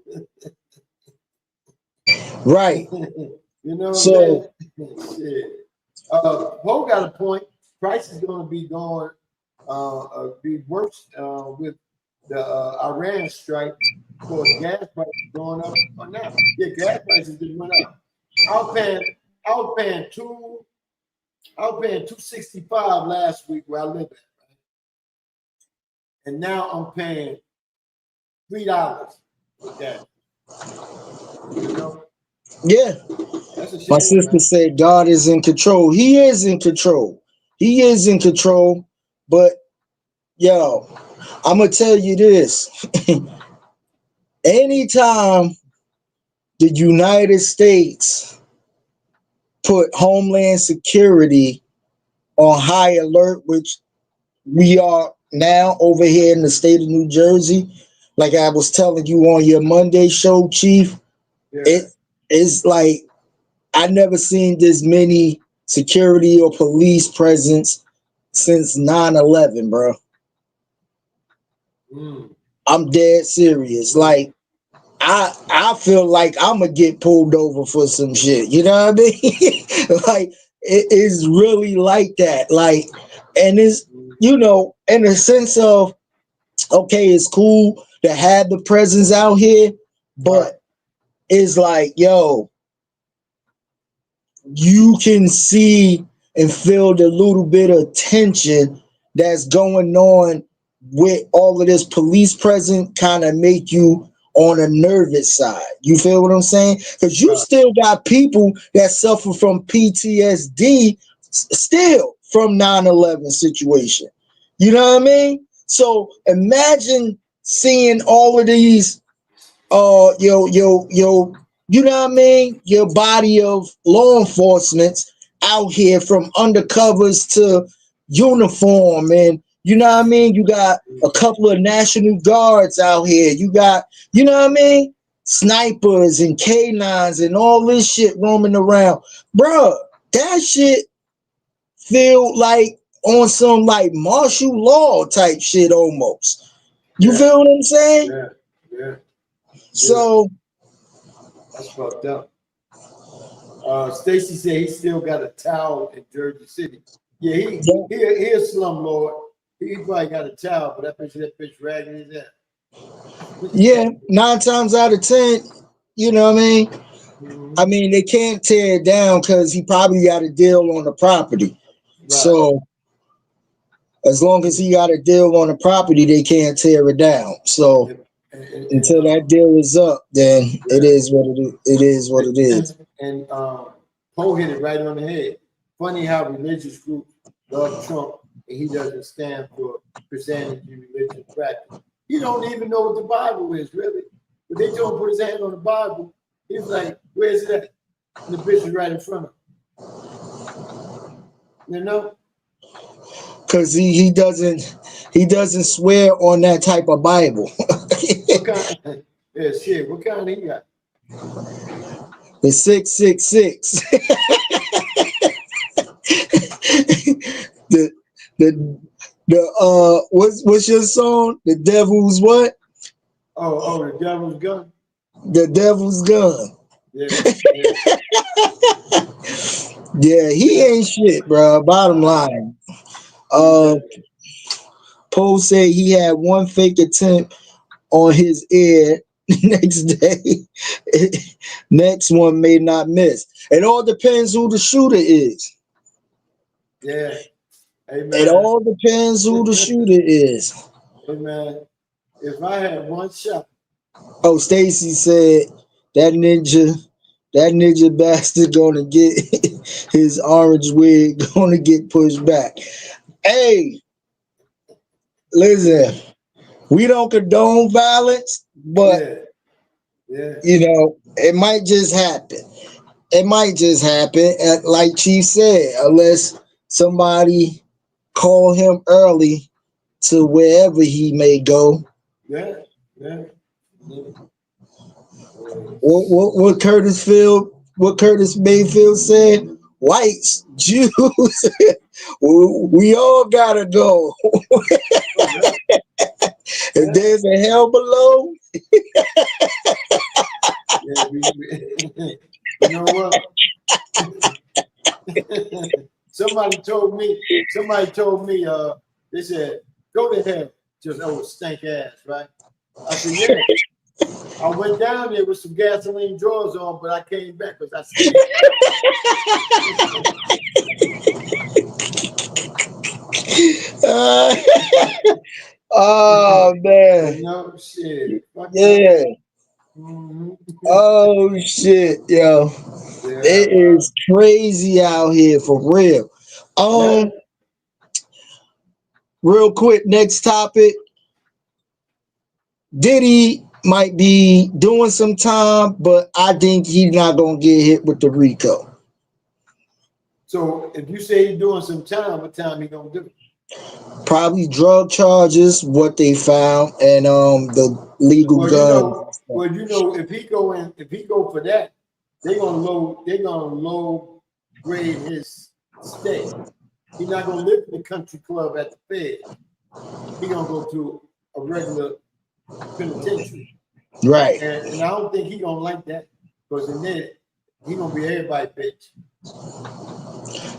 Right. You know what I'm saying? Shit. Poe got a point. Price is going to be be worse with the Iran strike. Of course, gas prices going up or not. Yeah, gas prices just went up. I was paying $2.65 last week where I live at, right? And now I'm paying $3 for gas. You know? Yeah. That's a shame, my sister man. said God is in control. He is in control. He is in control, but Yo, I'm gonna tell you this. Anytime the United States put Homeland Security on high alert, which we are now over here in the state of New Jersey, like I was telling you on your Monday show, Chief, Yeah. it is like I never seen this many security or police presence since 9/11, bro. I'm dead serious. Like I feel like I'm gonna get pulled over for some shit. You know what I mean? Like it is really like that. Like, and it's in the sense of okay, it's cool to have the presence out here, but it's like, yo, you can see and feel the little bit of tension that's going on with all of this police presence kind of make you on a nervous side. You feel what I'm saying? Because you still got people that suffer from PTSD still from 9/11 situation. You know what I mean? So imagine seeing all of these you know what I mean? Your body of law enforcement out here from undercovers to uniform, and you know what I mean? You got a couple of National Guards out here. You got, you know what I mean? Snipers and canines and all this shit roaming around. Bruh, that shit feel like on some like martial law type shit almost. You feel what I'm saying? Yeah. So that's fucked up. Stacy said he still got a towel in Jersey City. Yeah, he a slumlord. He probably got a towel, but that bitch ragging his ass. Yeah, 9 times out of 10, you know what I mean? I mean, they can't tear it down because he probably got a deal on the property. Right. So as long as he got a deal on the property, they can't tear it down. So until that deal is up, then it is what it is. It is what it is. And Poe hit it right on the head. Funny how religious groups love Trump and he doesn't stand for Christianity, religion, practice. He don't even know what the Bible is, really. But they told him to put his hand on the Bible. He's like, where's it at? And the bitch is right in front of him. You know? Because he doesn't swear on that type of Bible. Yeah, shit. What kind he got? The 666. the what's your song? The Devil's what? Oh, the Devil's gun. The Devil's gun. Yeah. Yeah, he ain't shit, bro. Bottom line. Poe said he had one fake attempt on his ear. Next day, next one may not miss. It all depends who the shooter is. Yeah. Amen. It all depends who the shooter is. Amen. If I had one shot. Oh, Stacy said that ninja bastard gonna get his orange wig gonna get pushed back. Hey, listen, we don't condone violence, but you know, it might just happen. It might just happen, like Chief said, unless somebody call him early to wherever he may go. Yeah. What Curtis Mayfield said? Whites, Jews, we all gotta go. If there's a hell below, you know what? Somebody told me, they said, go to hell, just stink ass, right? I said, yeah. I went down there with some gasoline drawers on, but I came back because I stink. Oh man. No shit. Yeah. Mm-hmm. Oh shit, yo. Yeah. It is crazy out here for real. real quick, next topic. Diddy might be doing some time, but I think he's not gonna get hit with the RICO. So if you say he's doing some time, what time he gonna do? Probably drug charges, what they found, and the legal Well, guns. if he go for that, they're gonna low grade his stay. He's not gonna live in the country club at the Fed. He's gonna go to a regular penitentiary. Right. And I don't think he's gonna like that, because in there he's gonna be everybody's bitch.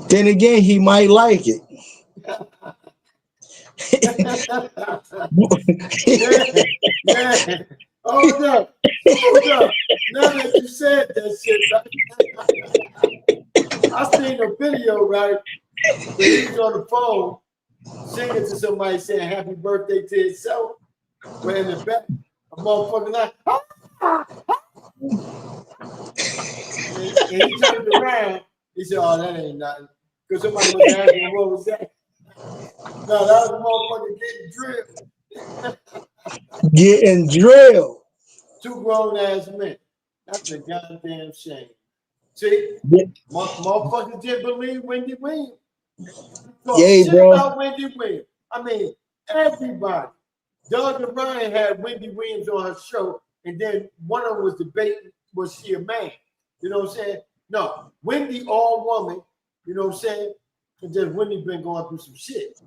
Then again, he might like it. yeah. Hold up. Now that you said that shit, right? I seen a video, right? Where he was on the phone singing to somebody saying happy birthday to himself. But in the back, a motherfucker like, and he turned around. He said, "Oh, that ain't nothing." Because somebody was asking him, what was that? No, that was a motherfucker getting drilled. Getting drilled. Two grown ass men. That's a goddamn shame. See, motherfuckers didn't believe Wendy Williams. Yeah, bro. About Wendy Williams. I mean, everybody. Doug and Ryan had Wendy Williams on her show, and then one of them was debating, was she a man? You know what I'm saying? No, Wendy, all woman, you know what I'm saying? And then Wendy been going through some shit.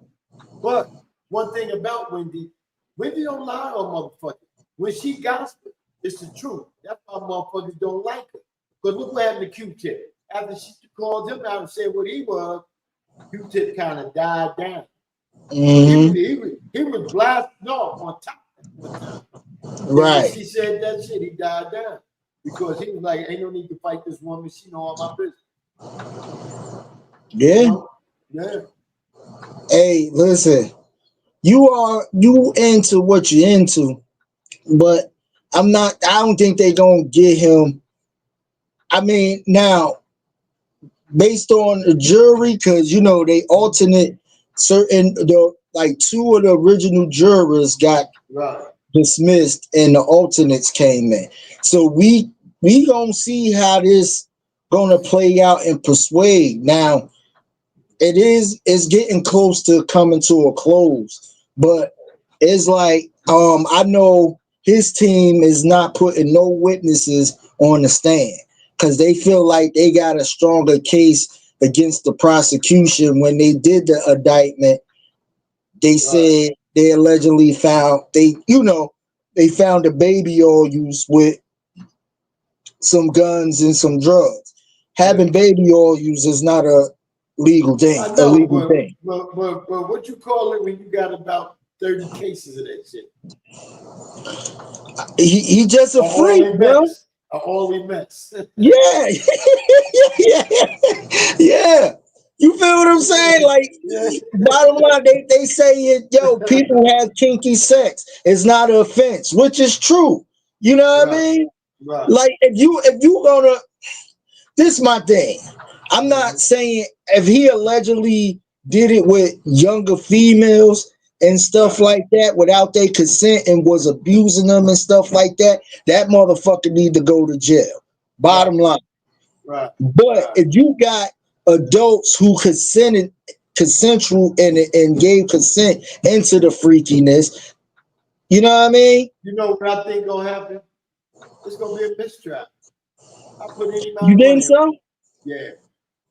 But one thing about Wendy don't lie on motherfuckers. When she gospel, it's the truth. That's why motherfuckers don't like her. Because look what happened to Q-Tip. After she called him out and said what he was, Q-Tip kind of died down. Mm-hmm. He was blasted off on top. Right. When she said that shit, he died down. Because he was like, ain't no need to fight this woman. She know all my business. Yeah. You know? Yeah. Hey, listen. You into what you're into, but I don't think they gonna get him. I mean, now, based on the jury, because they alternate like two of the original jurors got dismissed and the alternates came in. So we gonna see how this gonna play out and persuade. Now, it's getting close to coming to a close, but it's like I know his team is not putting no witnesses on the stand because they feel like they got a stronger case against the prosecution. When they did the indictment, they said they allegedly found they found a baby oil use with some guns and some drugs. Having baby oil use is not a legal thing. I know, but what you call it when you got about 30 cases of that shit? He just a freak, bro. All he mess. Yeah. Yeah. You feel what I'm saying? Like, bottom line, they say it, people have kinky sex. It's not an offense, which is true. You know what I mean? Right. Like, if you gonna, this is my thing. I'm not saying if he allegedly did it with younger females and stuff like that without their consent and was abusing them and stuff like that, that motherfucker need to go to jail. Bottom line. Right. But if you got adults who consensual and gave consent into the freakiness, you know what I mean? You know what I think gonna happen? It's gonna be a mistrial. I put any You think so? Yeah.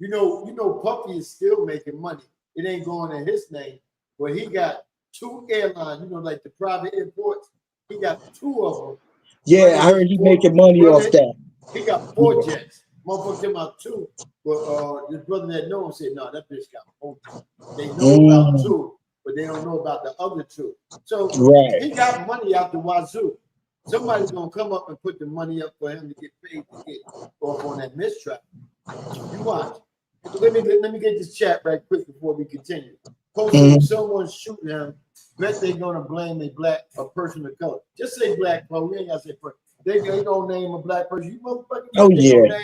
You know, Puffy is still making money. It ain't going in his name, but he got 2 airlines, like the private airports. He got 2 of them. Yeah, I heard he making money off that. He got 4 jets. Motherfucker came out 2. But his brother that know him said, no, that bitch got 4. They know about 2, but they don't know about the other 2. So he got money out the wazoo. Somebody's gonna come up and put the money up for him to get paid to get off on that mistrial. You watch. Let me get this chat right quick before we continue. Posting someone shooting him, bet they're gonna blame a person of color. Just say black folk. We ain't gotta say person. They gonna name a black person. You motherfuckers. Oh yeah.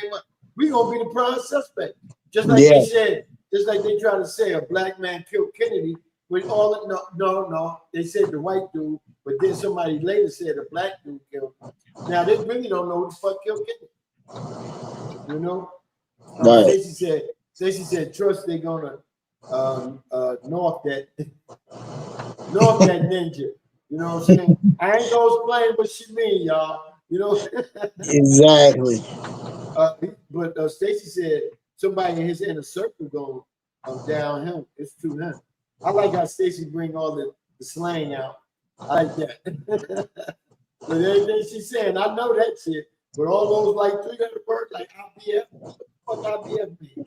We gonna be the prime suspect. Just like they said. Just like they try to say a black man killed Kennedy. with all the, no. They said the white dude, but then somebody later said a black dude killed him. Now they really don't know who the fuck killed Kennedy. You know? Right. Stacey said, trust they're gonna north that ninja. You know what I'm saying? I ain't gonna explain what she mean, y'all. You know? Exactly. But Stacey said somebody in his inner circle going down him. It's to him. I like how Stacey bring all the slang out. I like that. But everything she's saying, I know that shit. But all those like 300 words, like IBF, what the fuck IBF mean?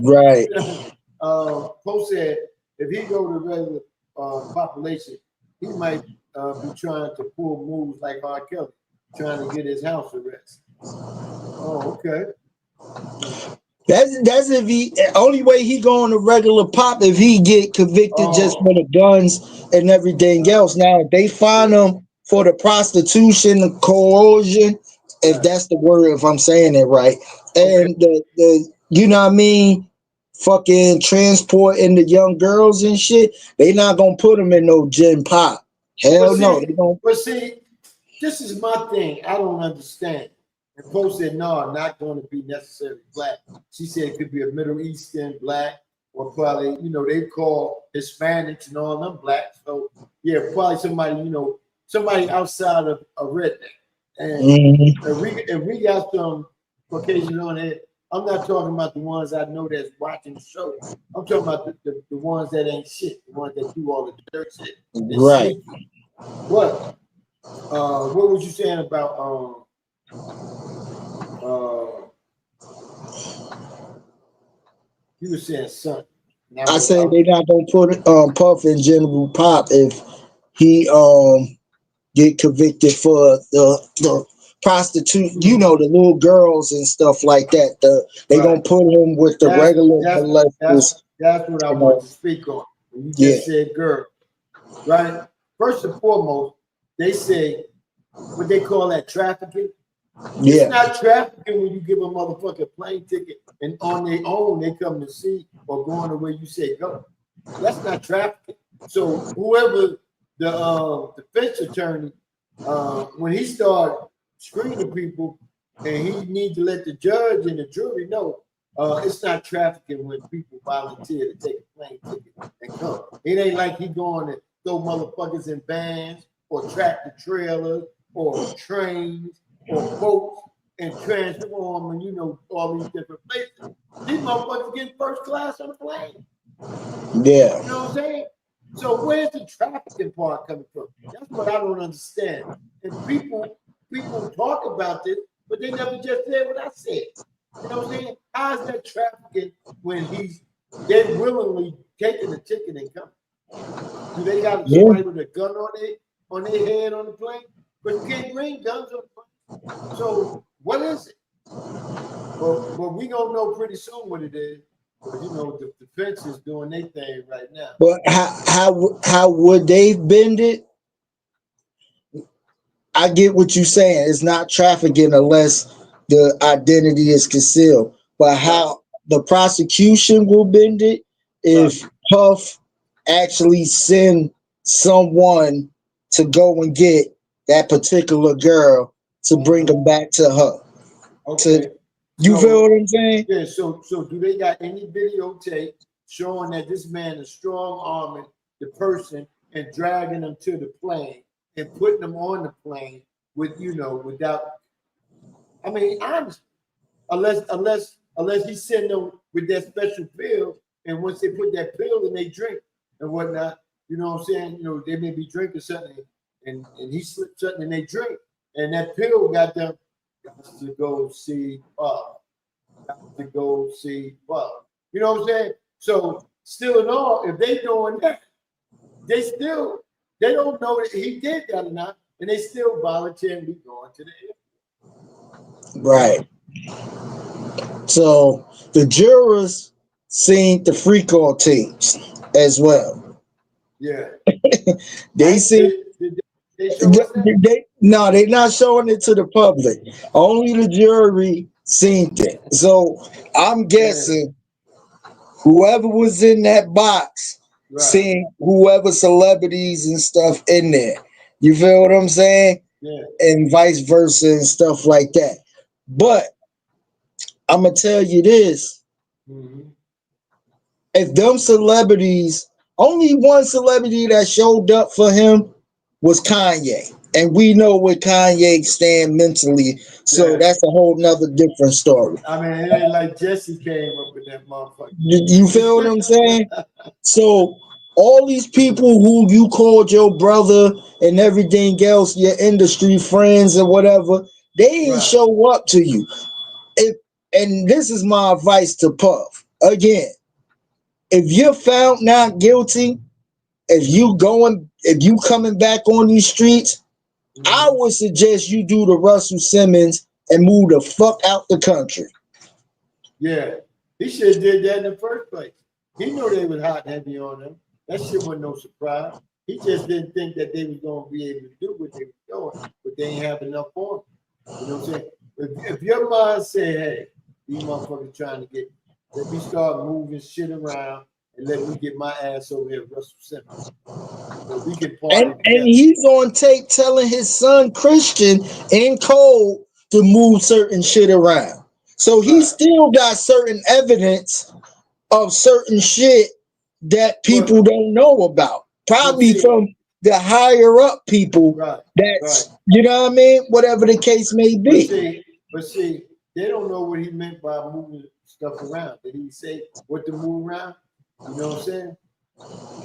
Right. Poe said if he go to regular population, he might be trying to pull moves like R. Kelly, trying to get his house arrest. Oh, okay. That's if he only way he going to regular pop if he get convicted just for the guns and everything else. Now if they find him for the prostitution, the coercion, if that's the word, if I'm saying it right, and the you know what I mean, fucking transporting the young girls and shit, they not gonna put him in no gin pop. Hell no. But see, this is my thing. I don't understand. And Poe said, no, not going to be necessarily black. She said it could be a Middle Eastern black, or probably, they call Hispanics and all them black. So, yeah, probably somebody outside of a redneck. And if we got some Caucasians on here, I'm not talking about the ones I know that's watching the show. I'm talking about the ones that ain't shit, the ones that do all the dirt shit. Right. What was you saying about you were saying something. I said they not gonna put Puff in general pop if he get convicted for the prostitute, the little girls and stuff like that. They gonna put him with the regular molesters. That's what I want to speak on. When you just said girl, right? First and foremost, they say what they call that trafficking. It's not trafficking when you give a motherfucker a plane ticket and on their own they come to see or going to where you say go. That's not trafficking. So whoever the defense attorney, when he started screening people, and he needs to let the judge and the jury know it's not trafficking when people volunteer to take a plane ticket and come. It ain't like he going to throw motherfuckers in vans or tractor trailers or trains or boats and transform and all these different places. These motherfuckers getting first class on the plane. Yeah. You know what I'm saying? So where's the trafficking part coming from? That's what I don't understand. And people talk about this, but they never just said what I said. You know what I'm saying? How is that trafficking when they willingly taking the ticket and coming? Do they got somebody with a gun on their head on the plane? But you can't bring guns on the plane. So what is it? But we gonna know pretty soon what it is. But the defense is doing their thing right now. But how would they bend it? I get what you're saying. It's not trafficking unless the identity is concealed. But how the prosecution will bend it if Puff actually send someone to go and get that particular girl to bring them back to her. Okay. You feel what I'm saying? Yeah, so do they got any videotape showing that this man is strong-arming the person and dragging them to the plane and putting them on the plane with, without, I mean, honestly, unless he send them with that special pill, and once they put that pill in they drink and whatnot, you know what I'm saying? They may be drinking something and he slipped something in they drink, and that pill got them to go see Bob. Got to go see Bob. You know what I'm saying? So still in all, if they doing that, they don't know that he did that or not, and they still voluntarily going to the airport. Right. So the jurors seen the free call tapes as well. Yeah. They see. No, they're not showing it to the public. Only the jury seen it. So I'm guessing whoever was in that box, Right. seeing whoever celebrities and stuff in there. You feel what I'm saying? Yeah. And vice versa and stuff like that. But I'm gonna tell you this: Mm-hmm. if them celebrities, only one celebrity that showed up for him was Kanye. And we know where Kanye stand mentally. So Yeah. that's a whole nother different story. I mean, it ain't like Jesse came up with that motherfucker. You feel what I'm saying? So all these people who you called your brother and everything else, your industry friends or whatever, they ain't Right. show up to you. If, and this is my advice to Puff. Again, if you're found not guilty, if you coming back on these streets, I would suggest you do the Russell Simmons and move the fuck out the country. Yeah. He should have did that in the first place. He knew they was hot heavy on him. That shit wasn't no surprise. He just didn't think that they was going to be able to do what they were doing, but they ain't have enough for him. You know what I'm saying? If your mind say, hey, these motherfuckers trying to let me start moving shit around and let me get my ass over here, Russell Simmons. So we can party And together. he's on tape telling his son Christian in code to move certain shit around. So he still got certain evidence of certain shit that people don't know about. Probably from the higher up people. That's you know what I mean? Whatever the case may be. But see, they don't know what he meant by moving stuff around. Did he say what to move around? You know what I'm saying?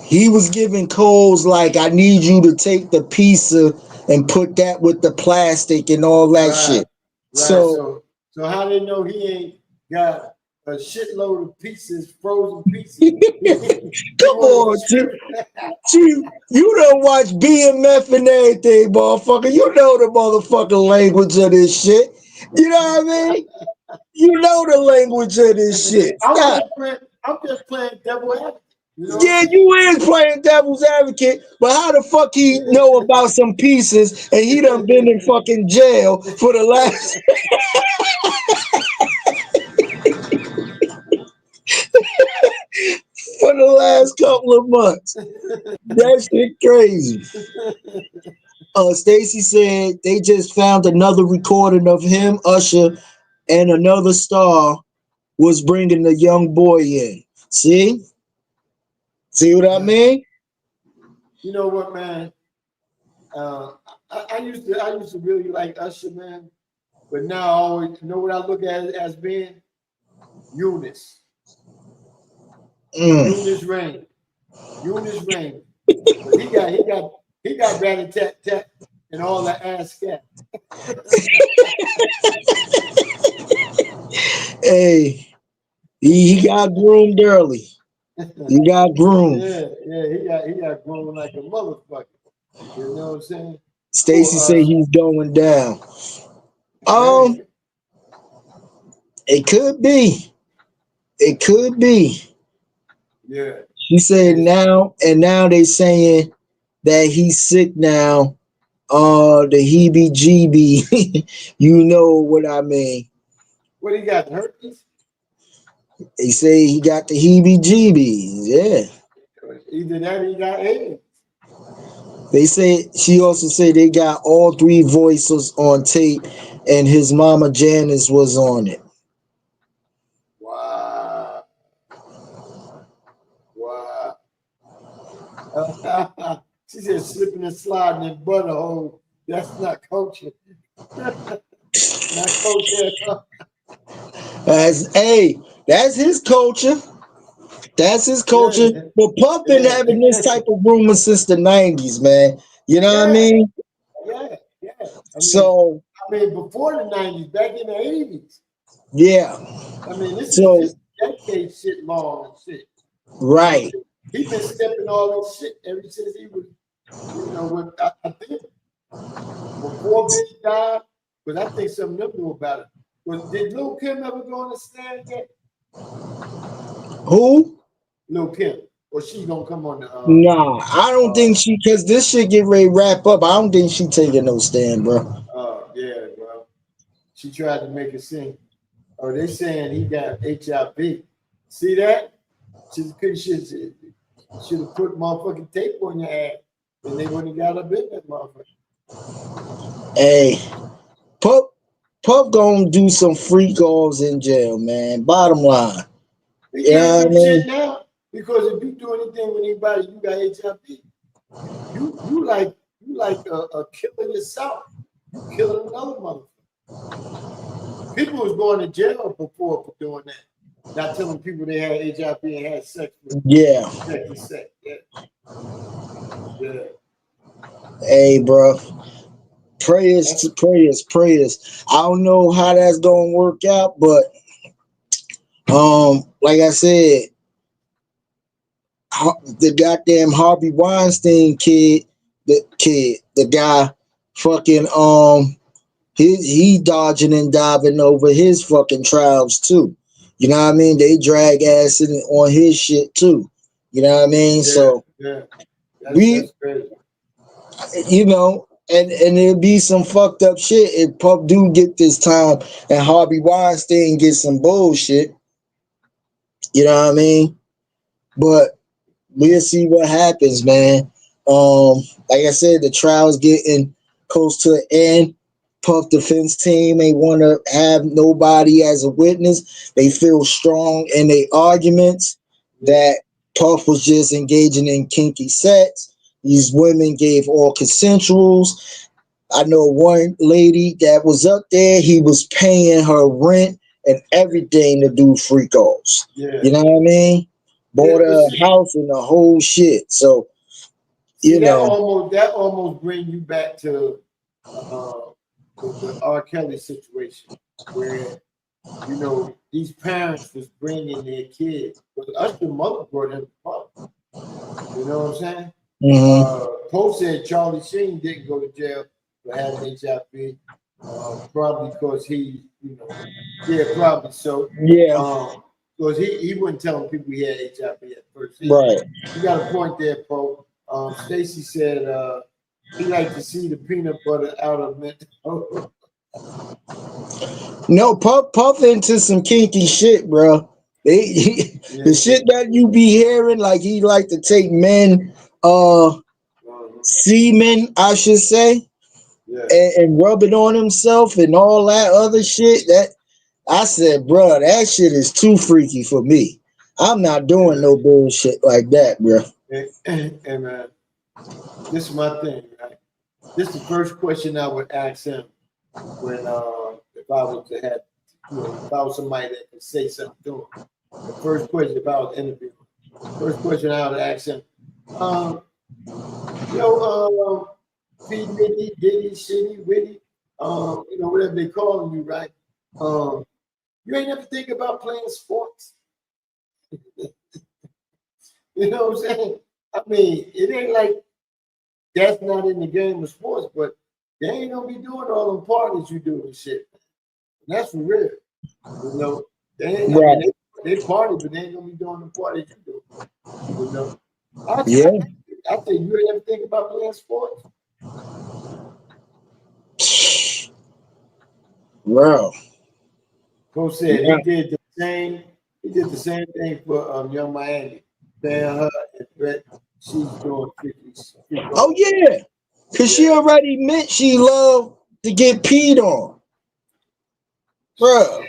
He was giving codes like, I need you to take the pizza and put that with the plastic and all that shit. So how they know he ain't got a shitload of pieces, frozen pieces? Come on, Chief. You don't watch BMF and everything, motherfucker. You know the motherfucking language of this shit. You know what I mean? You know the language of this shit. Stop. I'm just playing devil advocate. You know yeah, you is playing devil's advocate, but how the fuck he know about some pieces and he done been in fucking jail for the last for the last couple of months? That shit crazy. Stacy said they just found another recording of him, Usher, and another star was bringing the young boy in. See what I mean? You know what, man? I used to really like Usher, man, but now I always, you know what I look at it as being? Eunice. Eunice Rain. But he got rat-a-tat-tat and all the ass cat. Hey, he got groomed early. He got groomed. Yeah, he got groomed like a motherfucker. You know what I'm saying? Stacy said he's going down. It could be. It could be. Yeah. She said now they saying that he's sick now. The heebie-jeebie. You know what I mean. What, he got, herpes? They say he got the heebie-jeebies. Yeah. Either that or he got AIDS. They say she also said they got all three voices on tape, and his mama Janice was on it. Wow. She said slipping and sliding in butthole. That's not culture. Not culture. That's his culture. That's his culture. Yeah. But Puff been having this type of rumor since the 90s, man. You know what I mean? Yeah. So I mean, before the 90s, back in the 80s. Yeah. I mean, this is decade shit long and shit. Right. He been stepping all this shit ever since he was, I think before Biggie died, but I think some of them knew about it. But did Lil' Kim ever go on the stand yet? Who? Lil' Kim. Or she gonna come on the Nah, I don't think she, because this shit get ready to wrap up. I don't think she taking no stand, bro. Yeah, well, she tried to make it seem. Oh, they saying he got HIV. See that? Should have put motherfucking tape on your ass, and they wouldn't have got up in that motherfucker. Hey, Puff gonna do some freak offs in jail, man. Bottom line. They can't do shit now because if you do anything with anybody, you got HIV. You like a killer yourself. You killing another motherfucker. People was going to jail before for doing that. Not telling people they had HIV and had sex with. Yeah. Sex. Yeah. Hey, bro. Prayers. I don't know how that's gonna work out, but like I said, the goddamn Harvey Weinstein the guy, fucking he dodging and diving over his fucking trials too. You know what I mean? They drag ass on his shit too. You know what I mean? Yeah, so that's crazy. You know, and it'll be some fucked up shit if Puff do get this time and Harvey Weinstein gets some bullshit. You know what I mean? But we'll see what happens, man. Like I said, the trial's getting close to an end. Puff defense team ain't want to have nobody as a witness. They feel strong in their arguments that Puff was just engaging in kinky sex. These women gave all consensuals. I know one lady that was up there, he was paying her rent and everything to do freak offs. Yeah. You know what I mean? Bought a house and the whole shit. So, you know. That almost brings you back to the R. Kelly situation where, you know, these parents was bringing their kids. But Usher mother brought him up. You know what I'm saying? Mm-hmm. Poe said Charlie Sheen didn't go to jail for having HIV. Probably because he, you know, yeah, probably so. Yeah. Because he wasn't telling people he had HIV at first. Right. You got a point there, Poe. Stacy said he liked to see the peanut butter out of mint. No, Puff into some kinky shit, bro. The shit that you be hearing, like he like to take men, semen, I should say, and rub it on himself and all that other shit. That I said, bro, that shit is too freaky for me. I'm not doing no bullshit like that, bro. And this is my thing, right? This is the first question I would ask him when if I was to have, you know, if I was somebody that could say something to him. The first question, if I was interviewing, first question I would ask him, P. Diddy, Shitty, Witty, you know, whatever they calling you, right? You ain't never think about playing sports. You know what I'm saying? I mean, it ain't like that's not in the game of sports, but they ain't gonna be doing all them parties you do and shit. And that's for real. You know, they ain't, right. I mean, they party, but they ain't gonna be doing the parties you do. You know, I think you ain't ever think about playing sports. Wow. Coach said he did the same thing for Young Miami. Paying her and Brett, she's doing 50s. Oh yeah. Cause she already admit she loved to get peed on. Bro.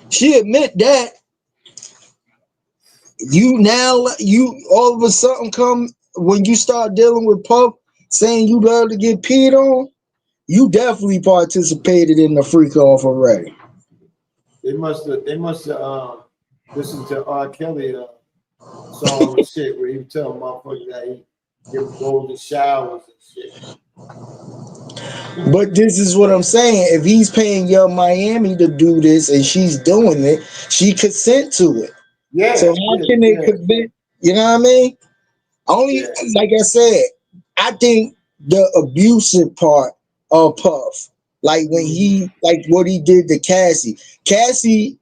She admit that. You all of a sudden come when you start dealing with Puff saying you love to get peed on, you definitely participated in the freak off already. They must have listened to R. Kelly song and shit where he was telling motherfuckers that he give golden showers and shit. But this is what I'm saying. If he's paying Young Miami to do this and she's doing it, she consent to it. Yeah. So how can they convince? You know what I mean? Like I said, I think the abusive part of Puff, like when he, like what he did to Cassie. Cassie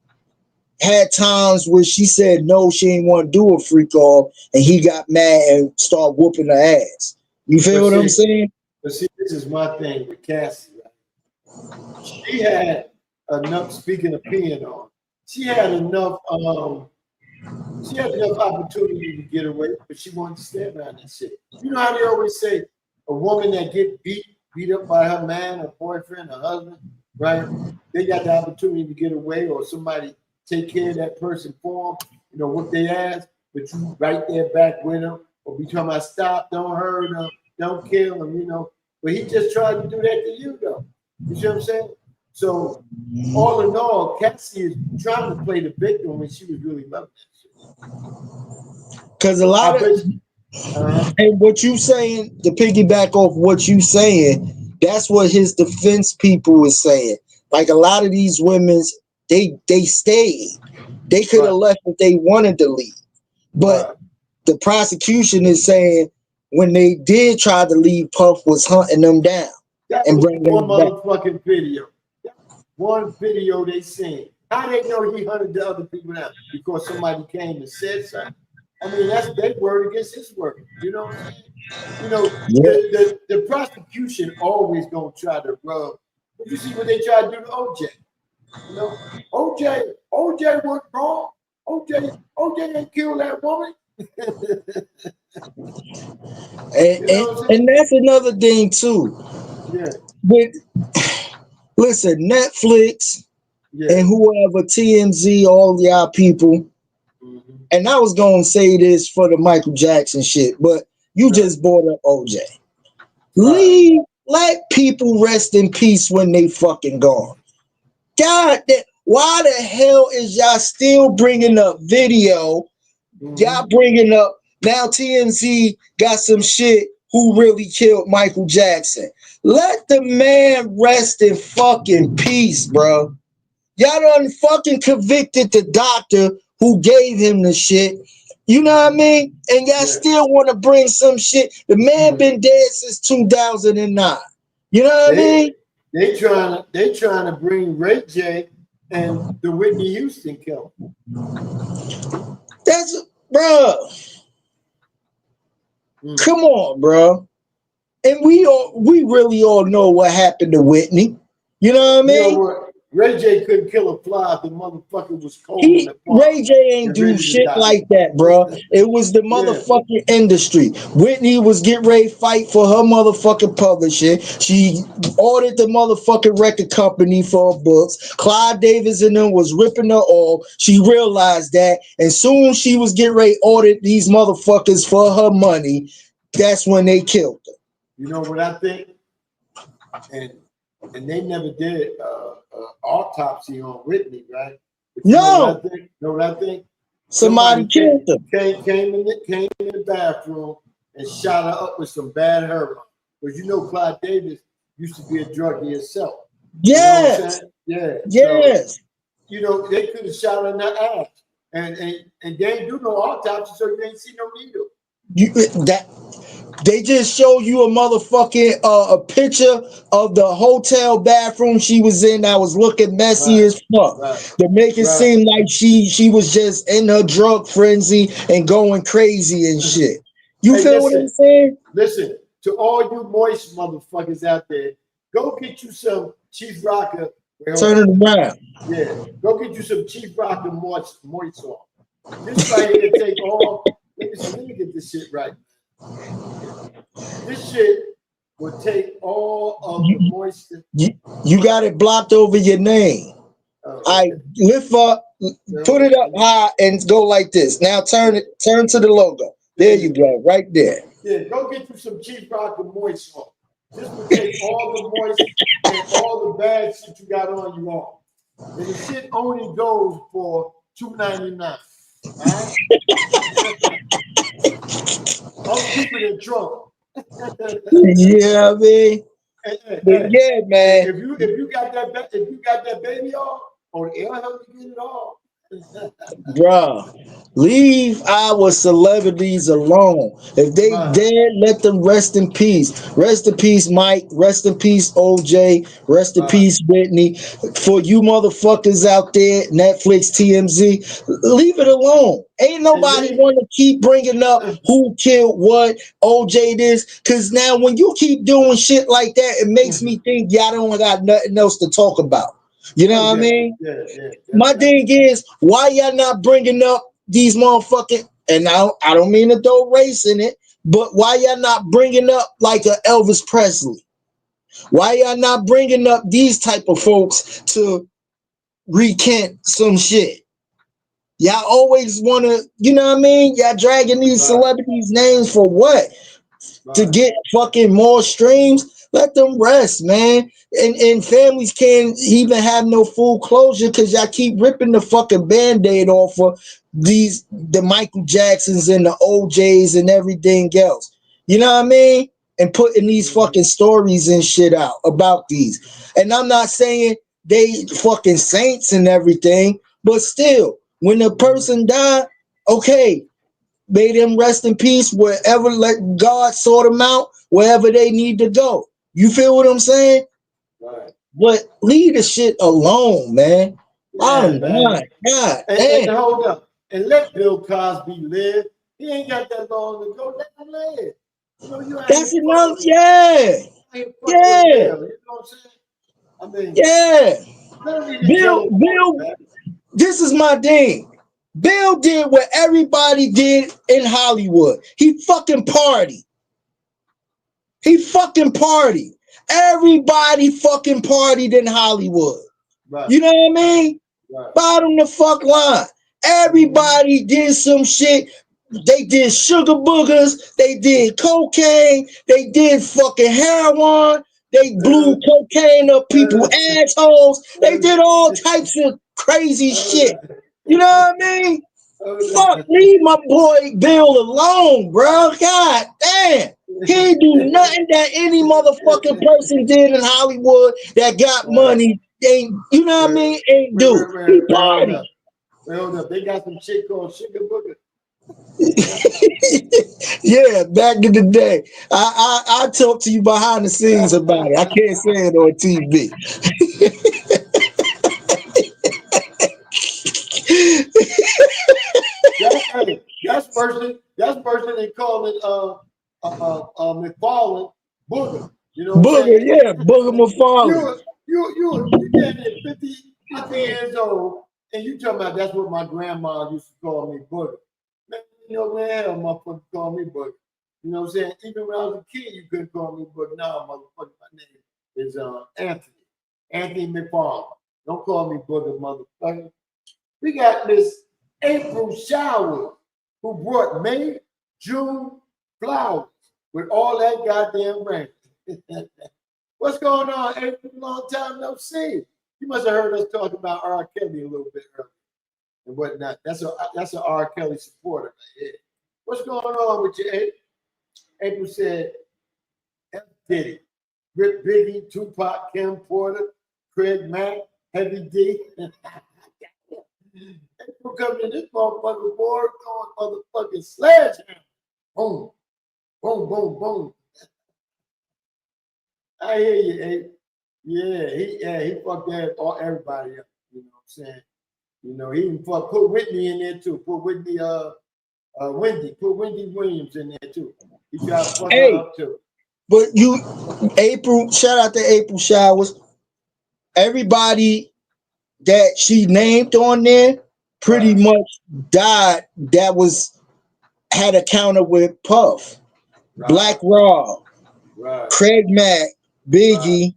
had times where she said no, she didn't want to do a freak off, and he got mad and started whooping her ass. You feel what I'm saying? But see, this is my thing with Cassie. Right? She had enough. Speaking of peeing on, she had enough She had enough opportunity to get away, but she wanted to stand around that shit. You know how they always say a woman that get beat up by her man, her boyfriend, her husband, right? They got the opportunity to get away, or somebody take care of that person for them, you know, what they ask, but you right there back with them, or be talking about stop, don't hurt them, don't kill them, you know. But he just tried to do that to you, though. You see what I'm saying? So, all in all, Cassie is trying to play the victim when she was really loving that shit. Because a lot of, and what you saying, to piggyback off what you saying, that's what his defense people is saying. Like a lot of these women's, they stayed. They could have left if they wanted to leave. But the prosecution is saying when they did try to leave, Puff was hunting them down and bringing them back. Motherfucking video. One video they seen. How they know he hunted the other people down? Because somebody came and said something. I mean, that's their word against his word. You know what I'm saying? You know, the prosecution always gonna try to rub. But you see what they try to do to OJ. You know, OJ went wrong. OJ ain't killed that woman. and that's another thing too. Yeah. Listen, Netflix and whoever, TMZ, all y'all people. And I was gonna say this for the Michael Jackson shit, but you just brought up OJ. Let people rest in peace when they fucking gone. God, why the hell is y'all still bringing up video? Y'all bringing up now TMZ got some shit who really killed Michael Jackson. Let the man rest in fucking peace, bro. Y'all done fucking convicted the doctor who gave him the shit. You know what I mean? And y'all still want to bring some shit. The man been dead since 2009. You know what I mean? They trying to bring Ray J and the Whitney Houston kill. That's bro. Come on, bro. And we really all know what happened to Whitney. You know what I mean? You know what? Ray J couldn't kill a fly if the motherfucker was cold. Ray J ain't do shit like that, bro. It was the motherfucking industry. Whitney was getting ready to fight for her motherfucking publishing. She ordered the motherfucking record company for her books. Clive Davis and them was ripping her off. She realized that. And soon she was getting ready to order these motherfuckers for her money. That's when they killed her. You know what I think? And they never did autopsy on Whitney, right? But know what I think? Somebody killed her. Came in the bathroom and shot her up with some bad heroin. Because you know Clive Davis used to be a druggie himself. Yes. You know yes. So, you know, they could have shot her in the ass. And they ain't do no autopsy, so you ain't see no needle. They just show you a motherfucking a picture of the hotel bathroom she was in that was looking messy as fuck. To make it seem like she was just in her drug frenzy and going crazy and shit. You feel what I'm saying? Listen, to all you moist motherfuckers out there, go get you some Chief Rocker. Turn it around. Yeah, go get you some Chief Rocker moist oil. This right here take all. Let me get this shit right. This shit will take all of the moisture. You got it blocked over your name. I lift up, put it up high, and go like this. Now turn to the logo. There you go, right there. Yeah, go get you some Chief Rocker moist oil. This will take all the moisture and all the bad shit you got on you off. And the shit only goes for $2.99. All right? I'll keep it in trouble. Yeah, I mean, yeah, man. If you got that baby off, it'll help you get it off. Bruh, leave our celebrities alone. If they dead, let them rest in peace. Rest in peace, Mike. Rest in peace, OJ. Rest in peace, Whitney. For you motherfuckers out there, Netflix, TMZ, leave it alone. Ain't nobody want to keep bringing up who killed what, OJ this, because now when you keep doing shit like that, it makes me think y'all don't got nothing else to talk about. You know what I mean? Yeah. My thing is, why y'all not bringing up these motherfucking, and now I don't mean to throw race in it, but why y'all not bringing up like a Elvis Presley? Why y'all not bringing up these type of folks to recant some shit? Y'all always want to, you know what I mean? Y'all dragging these celebrities' names for what? To get fucking more streams? Let them rest, man. And families can't even have no full closure because y'all keep ripping the fucking Band-Aid off of the Michael Jacksons and the OJs and everything else. You know what I mean? And putting these fucking stories and shit out about these. And I'm not saying they fucking saints and everything, but still, when a person died, okay, may them rest in peace wherever, let God sort them out wherever they need to go. You feel what I'm saying? Right. But leave the shit alone, man. Bottom line. God damn. And hold up. And let Bill Cosby live. He ain't got that long to go. Let him live. You know, you That's enough. Yeah. Yeah. You know what I'm saying? I mean, yeah. Bill, this is my thing. Bill did what everybody did in Hollywood. He fucking partied. Everybody fucking partied in Hollywood. Right. You know what I mean? Right. Bottom the fuck line. Everybody did some shit. They did sugar boogers. They did cocaine. They did fucking heroin. They blew cocaine up people's assholes. They did all types of crazy shit. You know what I mean? Fuck, leave my boy Bill alone, bro. God damn. He ain't do nothing that any motherfucking person did in Hollywood that got money. Ain't, you know what I mean? Ain't do. He party. Hold up. They got some shit called sugar booger. Yeah, back in the day. I talk to you behind the scenes about it. I can't say it on TV. That's person they call it McFarlane Booger. You know what I'm saying? Yeah, Booger McFarlane. You get 50 years old and you talking about that's what my grandma used to call me Booger. Man, you know where the hell motherfucker call me Booger. You know what I'm saying? Even when I was a kid, you couldn't call me Booger. Now, motherfucker, my name is Anthony McFarlane. Don't call me Booger, motherfucker. We got Miss April Showers, who brought May, June flowers with all that goddamn rain. What's going on, April? Long time no see. You must have heard us talk about R. Kelly a little bit earlier and whatnot. That's an R. Kelly supporter right here. What's going on with you, April? April said, F. Diddy, Rip Biggie, Tupac, Kim Porter, Craig Mack, Heavy D. April coming in this motherfucker board going motherfucking sledgehammer. Boom, boom, boom, boom. I hear you, April. Yeah, he fucked everybody up. You know what I'm saying? You know, he even put Whitney in there too. Put Whitney, put Wendy Williams in there too. He tried to fuck her up too. But April, shout out to April Showers. Everybody that she named on there pretty much died that had a counter with Puff, Black Rob, Craig Mack, Biggie.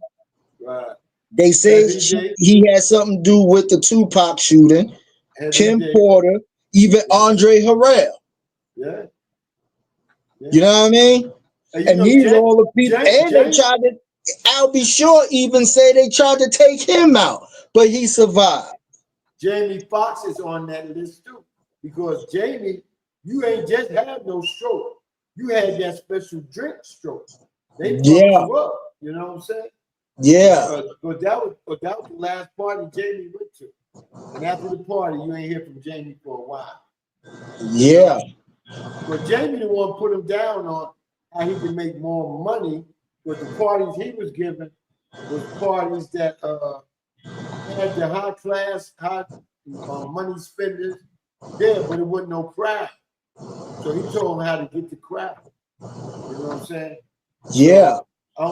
They said he had something to do with the Tupac shooting. Kim Porter, even Andre Harrell. Yeah. You know what I mean? And these are all the people. And they tried to, I'll be sure, even say they tried to take him out, but he survived. Jamie Foxx is on that list too. Because Jamie, you ain't just had no stroke. You had that special drink stroke. They fucked you up. You know what I'm saying? Yeah. But that was the last party Jamie went to. And after the party, you ain't hear from Jamie for a while. Yeah. But Jamie the one put him down on how he could make more money. But the parties he was giving was parties that had the high class, money spenders there, but it wasn't no crowd. So he told him how to get the crowd. You know what I'm saying? Yeah. So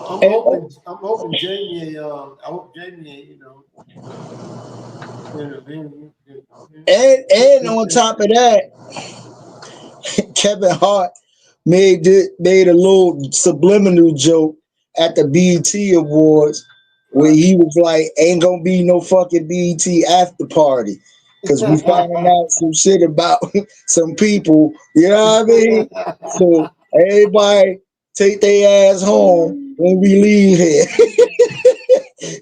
I'm hoping Jamie, I hope Jamie, And on top of that, Kevin Hart made a little subliminal joke at the BET Awards where he was like, "Ain't gonna be no fucking BET after party." Because we finding out some shit about some people, you know what I mean? So everybody take their ass home when we leave here.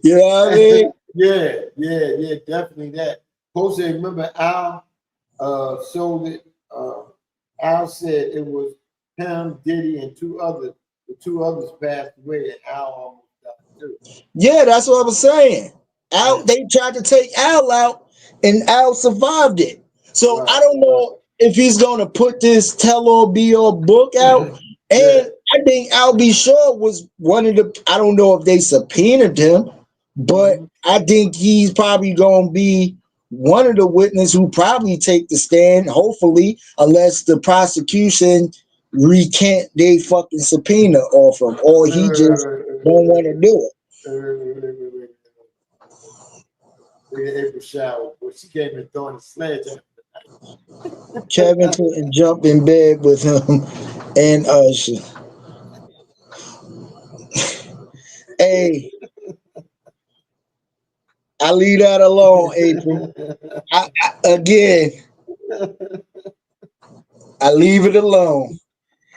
You know what I mean? Yeah, definitely that. Jose, remember Al sold it. Al said it was him, Diddy, and two others. The two others passed away, and Al almost died too. Yeah, that's what I was saying. Al, they tried to take Al out, and Al survived it. So I don't know if he's gonna put this tell all be all book out. And I think Al B. Shaw was one of the. I don't know if they subpoenaed him, but I think he's probably gonna be one of the witnesses who probably take the stand. Hopefully, unless the prosecution recant they fucking subpoena off him, or he just don't want to do it. Look at April Shower, but she came and throwing a sledge at him. Kevin couldn't jump in bed with him and Usher. Hey, I leave that alone, April. Again, I leave it alone.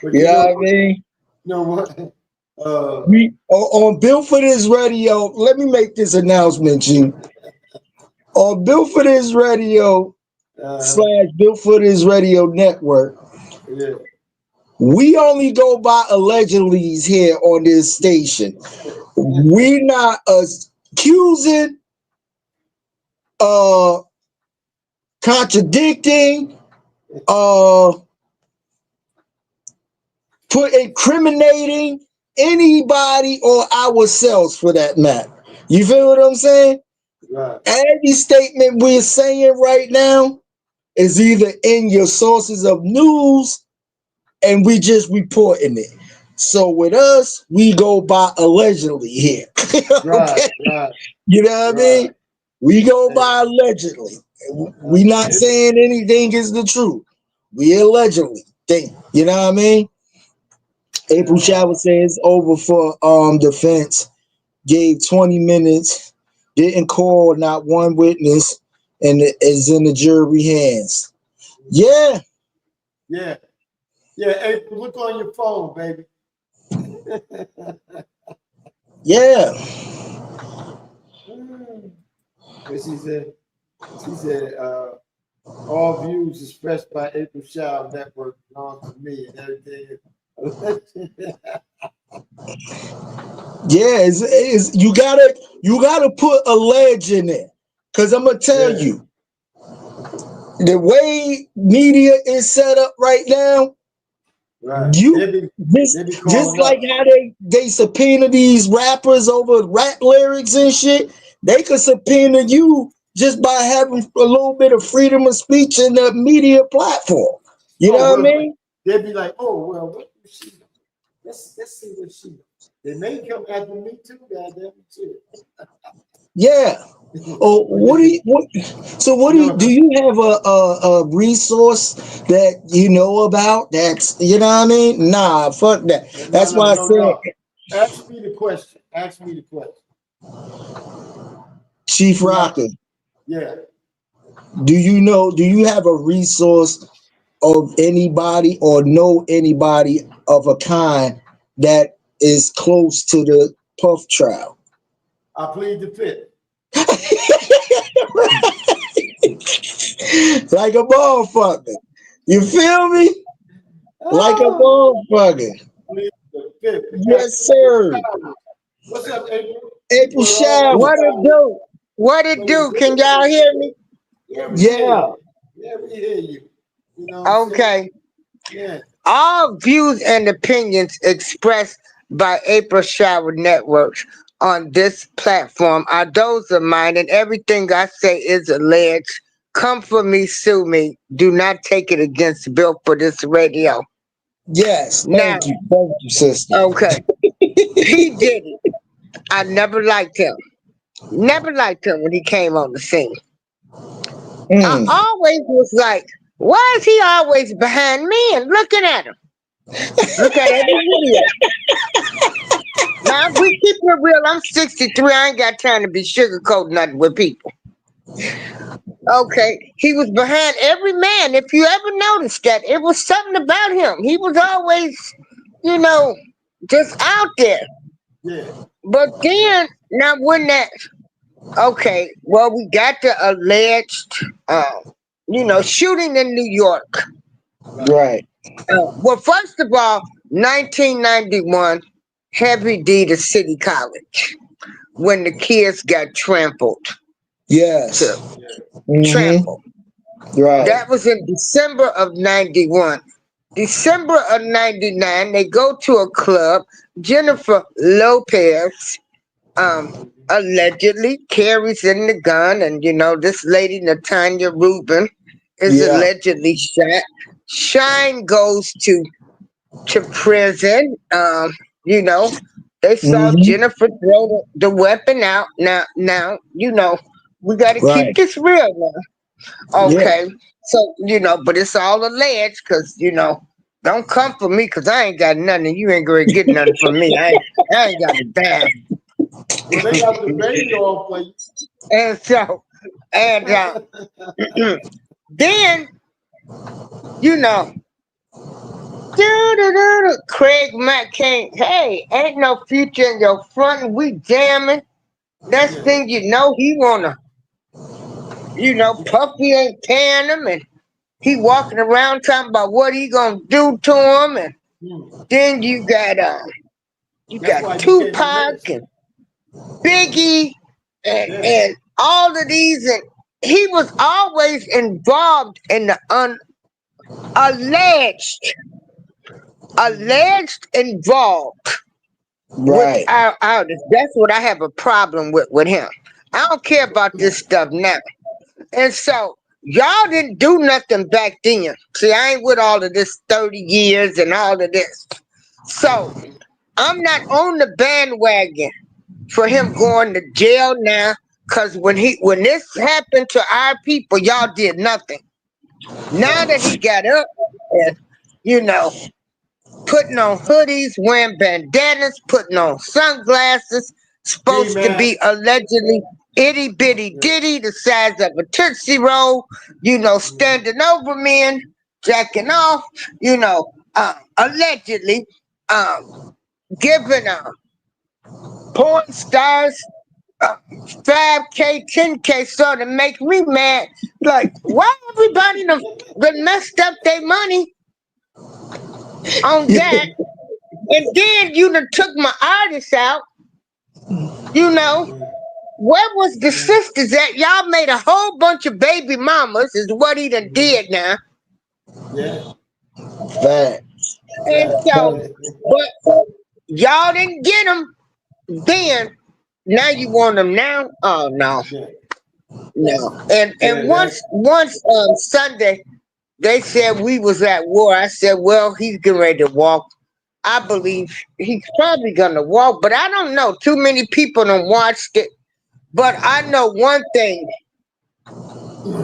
You know what I mean? You know what? We on Built for This Radio. Let me make this announcement, G. On Built for This Radio / Built for This Radio Network. Yeah. We only go by allegedly's here on this station. We not accusing, contradicting, incriminating anybody or ourselves for that matter. You feel what I'm saying? Right. Every statement we're saying right now is either in your sources of news and we just reporting it. So with us, we go by allegedly here. Right. You know what I mean? We go by allegedly. We not saying anything is the truth. We allegedly think. You know what I mean? April Shower says over for defense. Gave 20 minutes. Didn't call not one witness, and it is in the jury hands. Yeah. April, look on your phone, baby. Yeah. What she said? She said, all views expressed by April Shower Network belong to me and everything. Yeah, it's you gotta put a ledge in there. Cause I'm gonna tell you, the way media is set up right now, you just like how they subpoena these rappers over rap lyrics and shit, they could subpoena you just by having a little bit of freedom of speech in the media platform. You know what I mean? They'd be like, oh well, what does she know? Let's see what she knows. They may come after me too, goddamn it. Yeah. Oh, do you have a resource that you know about that's, you know what I mean? Nah, fuck that. That's why I said. No. Ask me the question. Chief Rocker. Yeah. Do you have a resource of anybody or know anybody of a kind that is close to the Puff trial? I plead the fifth. Like a motherfucker. You feel me? Like a motherfucker. Yes, sir. What's up, April? April Shower. What it do? What it do? Can y'all hear me? Yeah, we hear you. You know okay. Yeah. All views and opinions expressed by April Shower Networks on this platform are those of mine, and everything I say is alleged. Come for me, sue me. Do not take it against Bill for this radio. Yes, thank you, sister. Okay. He did it. I never liked him. Never liked him when he came on the scene. I Mm. always was like, why is he always behind me and looking at him? Look at every video. Now, we keep it real. I'm 63. I ain't got time to be sugarcoating nothing with people. Okay, he was behind every man. If you ever noticed that, it was something about him. He was always, you know, just out there. Yeah. But then, now when that, okay, well, we got the alleged, shooting in New York. Right. Well, first of all, 1991, Heavy D to City College, when the kids got trampled. Yes. Mm-hmm. Trampled. Right. That was in December of 91. December of 99, they go to a club. Jennifer Lopez allegedly carries in the gun, and this lady, Natanya Rubin, is Yeah. allegedly shot. Shine goes to prison. They saw Mm-hmm. Jennifer throw the weapon out. Now, we got to keep Right. this real now. Yeah. Okay. So, but it's all alleged because, don't come for me because I ain't got nothing. You ain't going to get nothing from me. I ain't got a damn. Well, they got the baby off for you. And so, and then, Craig Mack came, hey, ain't no future in your front. We jamming. Next thing you know, he wanna, Puffy ain't paying him, and he walking around talking about what he gonna do to him, and then you got That's why he became a Tupac minister. and Biggie and all of these, and he was always involved in the alleged involved with Right. our artists. That's what I have a problem with him. I don't care about this stuff now. And so y'all didn't do nothing back then. See, I ain't with all of this 30 years and all of this. So I'm not on the bandwagon for him going to jail now. Cause when this happened to our people, y'all did nothing. Now that he got up and putting on hoodies, wearing bandanas, putting on sunglasses, supposed to be allegedly itty bitty ditty, the size of a Tootsie Roll, standing over men, jacking off, allegedly giving porn stars 5K, 10K, so to make me mad. Like, why everybody done messed up their money on that? And then you done took my artists out. Where was the sisters at? Y'all made a whole bunch of baby mamas, is what he done did now. Yeah. Fact. And so, but y'all didn't get them then. Now you want them now? Oh no, no. And once Sunday, they said we was at war. I said, well, he's getting ready to walk. I believe he's probably gonna walk, but I don't know. Too many people done watched it. But I know one thing.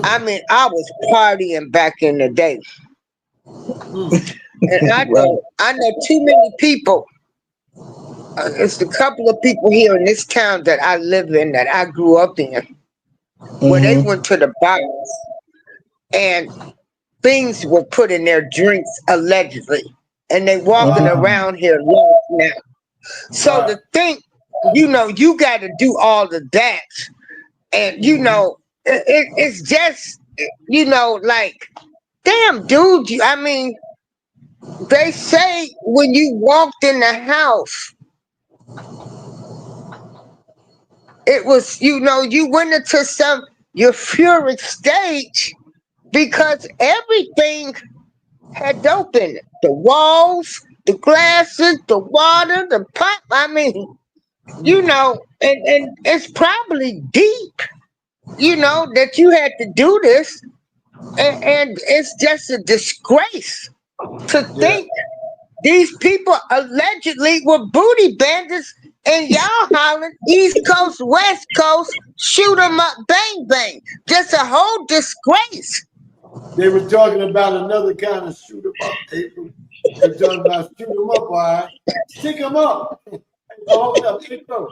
I mean, I was partying back in the day. And I know too many people. It's a couple of people here in this town that I live in, that I grew up in, where they went to the bars and things were put in their drinks allegedly, and they walking around here lost now. So to think, you got to do all of that, and it's just like, damn, dude. I mean, they say when you walked in the house, it was, you went into some euphoric stage because everything had dope in it. The walls, the glasses, the water, the pop. I mean, and it's probably deep, that you had to do this. And it's just a disgrace to think these people allegedly were booty bandits And y'all hollering East Coast, West Coast, shoot 'em up, bang, bang. Just a whole disgrace. They were talking about another kind of shoot 'em up, April. They were talking about shoot 'em up, all right? Stick 'em up. Hold up, April.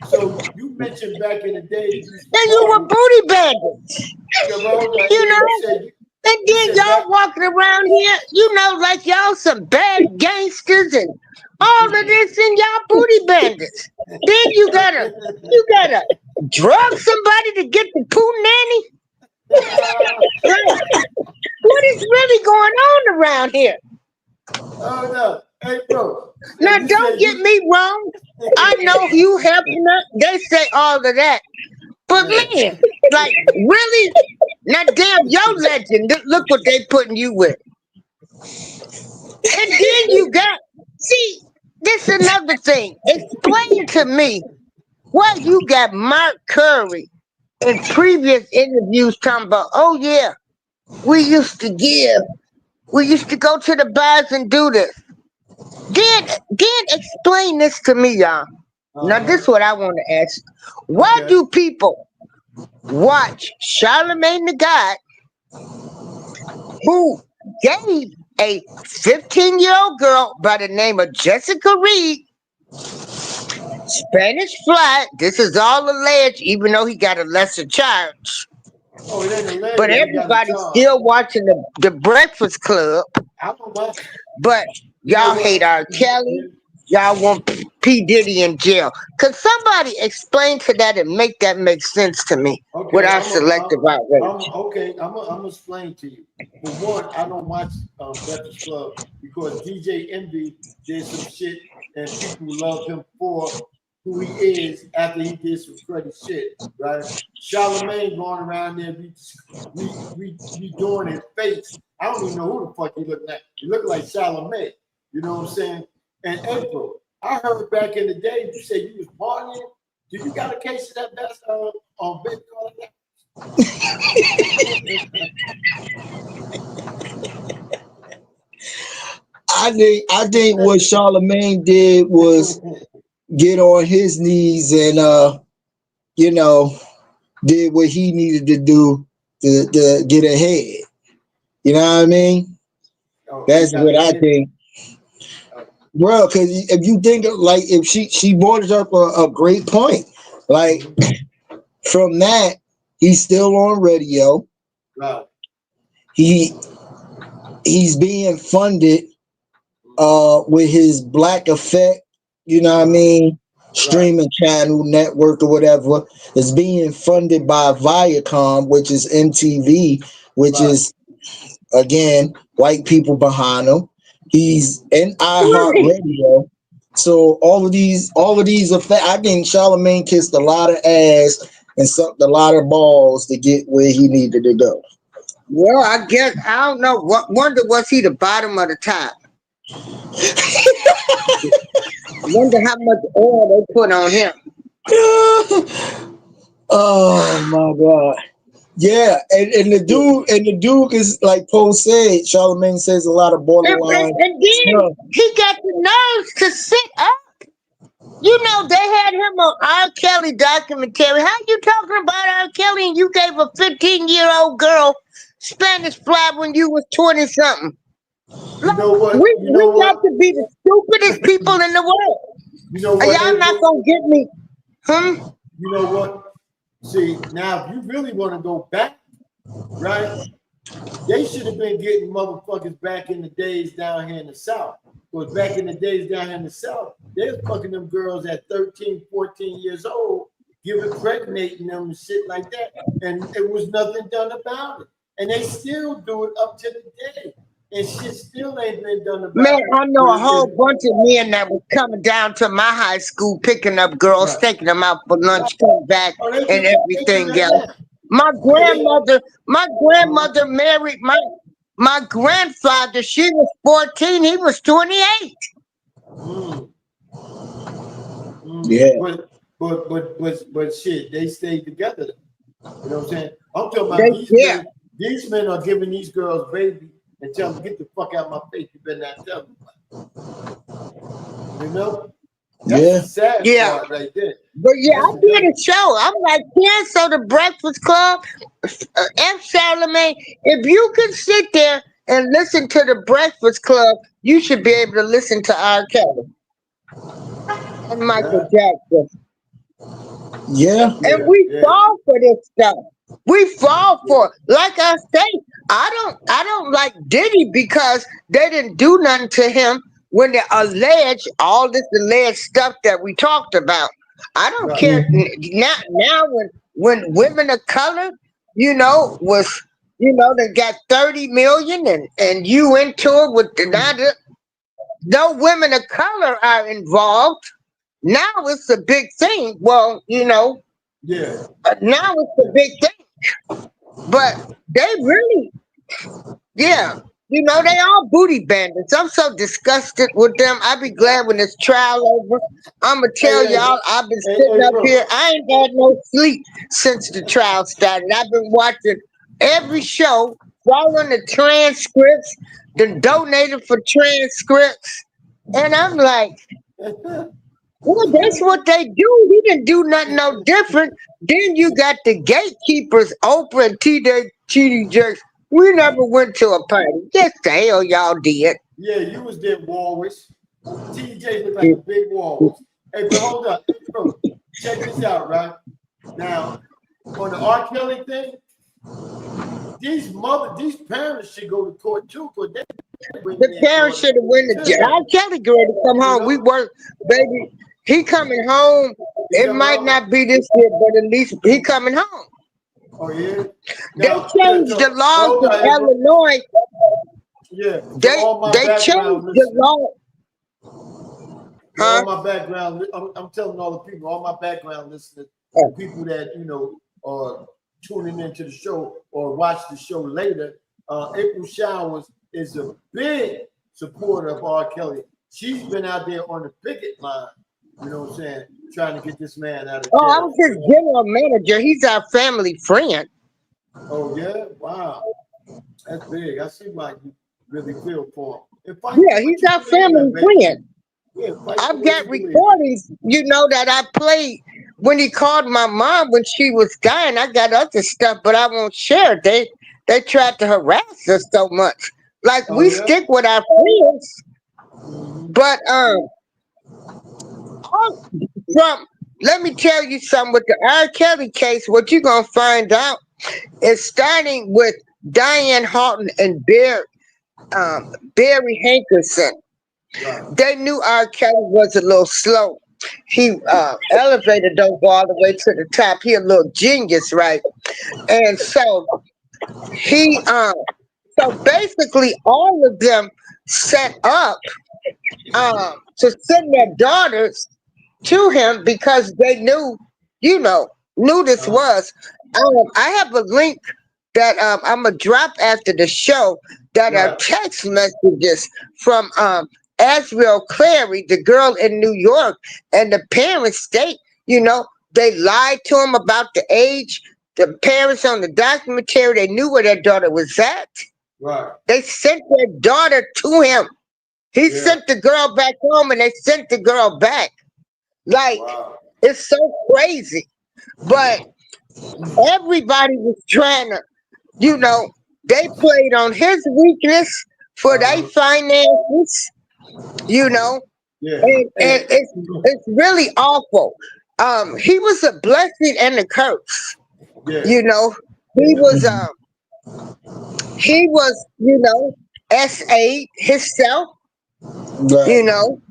So you mentioned back in the day, And you were booty bandits. You know? And then y'all walking around here, you know, like y'all some bad gangsters and all of this and y'all booty bandits. Then you gotta drug somebody to get the poo nanny. What is really going on around here? Oh no, hey bro. Now don't get me wrong. I know you helping us. They say all of that. But man, like really? Now damn your legend. Look what they putting you with. And then you got this is another thing. Explain to me why you got Mark Curry in previous interviews talking about, oh yeah, we used to go to the bars and do this. Then explain this to me, y'all. Now this is what I want to ask. Why do people watch Charlemagne the God, who gave a 15-year-old girl by the name of Jessica Reed Spanish fly? This is all alleged, even though he got a lesser charge. Oh, it ain't alleged. But everybody's still watching the Breakfast Club. But y'all hate R. Kelly. Y'all want P. Diddy in jail. Could somebody explain to that and make that make sense to me without selective outrage? I'm gonna explain to you. For one, I don't watch Breakfast Club because DJ Envy did some shit and people love him for who he is after he did some crazy shit, right? Charlemagne going around there, we doing his face. I don't even know who the fuck he looked like. He looked like Charlemagne. You know what I'm saying? And April, I heard back in the day you said you was partying. Do you got a case of that best on Bitcoin? I think what Charlemagne did was get on his knees and you know, did what he needed to do to get ahead. You know what I mean? That's what I think. Bro, because if you think of, like, if she brought up a great point, like from that he's still on radio. Right. He's being funded with his Black Effect, you know what I mean, streaming channel network or whatever. It's being funded by Viacom, which is MTV, which is again white people behind him. He's in iHeartRadio. So all of these effects, I think Charlemagne kissed a lot of ass and sucked a lot of balls to get where he needed to go. Well, I guess I don't know. Wonder was he the bottom of the top? Wonder how much oil they put on him. Oh my God. Yeah, and the dude is like Poe said, Charlemagne says a lot of borderline. And then he got the nerves to sit up. You know, they had him on R. Kelly documentary. How you talking about R. Kelly and you gave a 15-year-old girl Spanish fly when you was 20-something? You know what? We got to be the stupidest people in the world. You know what? Y'all not gonna get me. You know what? See, now if you really want to go back, right? They should have been getting motherfuckers back in the days down here in the South. Because back in the days down here in the South, they was fucking them girls at 13, 14 years old, impregnating them and shit like that. And it was nothing done about it. And they still do it up to the day. And shit still ain't been done about it. Man, I know a whole bunch of men that was coming down to my high school, picking up girls, taking them out for lunch, come back, and everything else. My grandmother married my grandfather. She was 14. He was 28. Yeah. But shit, they stayed together. You know what I'm saying? I'm talking about these men are giving these girls baby and tell them, get the fuck out of my face. You better not tell them. You know? That's the Yeah. sad Yeah. part right there. But yeah, That's I the did that's a show. I'm like, cancel the Breakfast Club. F. Charlemagne, if you can sit there and listen to the Breakfast Club, you should be able to listen to R. Kelly and Michael yeah, Jackson. Yeah. And yeah, we yeah, fall for this stuff. We fall yeah. for it. Like I say, I don't like Diddy because they didn't do nothing to him when they allege all this alleged stuff that we talked about. I don't Right. care Mhm. now when women of color, was they got 30 million and you into it with no women of color are involved. Now it's a big thing. Well, Yeah. now it's a big thing. But they really, yeah, they all booty bandits. I'm so disgusted with them. I be glad when this trial over. I'ma Hey, tell hey, y'all, I've been hey, sitting hey, up bro. here. I ain't had no sleep since the trial started. I've been watching every show, following the transcripts, then donated for transcripts. And I'm like, well, that's what they do. He didn't do nothing no different. Then you got the gatekeepers, Oprah and TD Jakes. We never went to a party. Yes, the hell y'all did. Yeah, you was there, walrus. TJ looked like a big walrus. Hey, but hold up. Hey, bro, check this out, right? Now, on the R. Kelly thing, these parents should go to court too, because they bring The their parents daughter should have went to to them. jail. Kelly girl to come You home. We know, work, baby. He coming home. he It coming might home. not be this year, but at least he coming home. Oh yeah. They Now, changed the but laws hold in on, hey, bro. Illinois. Yeah, They they changed the law. for all Huh? my background, I'm telling all the people, all my background listeners, the Oh, people that are tuning into the show or watch the show later. April Showers is a big supporter of R. Kelly. She's been out there on the picket line. You know what I'm saying? Trying to get this man out of I jail. was his general manager. He's our family friend. Oh yeah, wow, that's big. I see why you really feel for him and fight Yeah, for he's what you our believe in, family baby. friend. Yeah, fight for I've what got you believe in. recordings, that I played when he called my mom when she was dying. I got other stuff, but I won't share it. They tried to harass us so much. Like Oh we yeah. stick with our friends, Mm-hmm. but from let me tell you something with the R. Kelly case. What you're gonna find out is starting with Diane Halton and Barry Hankerson. Right. They knew R. Kelly was a little slow. He elevated don't go all the way to the top. He a little genius, right? And so he so basically all of them set up to send their daughters to him because they knew this Uh-huh. was. I have a link that I'm gonna drop after the show that are Right. text messages from Asriel Clary, the girl in New York, and the parents state, they lied to him about the age. The parents on the documentary, they knew where their daughter was at. Right. They sent their daughter to him. He Yeah. sent the girl back home, and they sent the girl back. Like Wow. it's so crazy, but everybody was trying to, you know, they played on his weakness for their Uh-huh. finances, you know, Yeah. and Hey. it's really awful. He was a blessing and a curse, Yeah. you know. He Yeah. was S8 himself, Right. you know.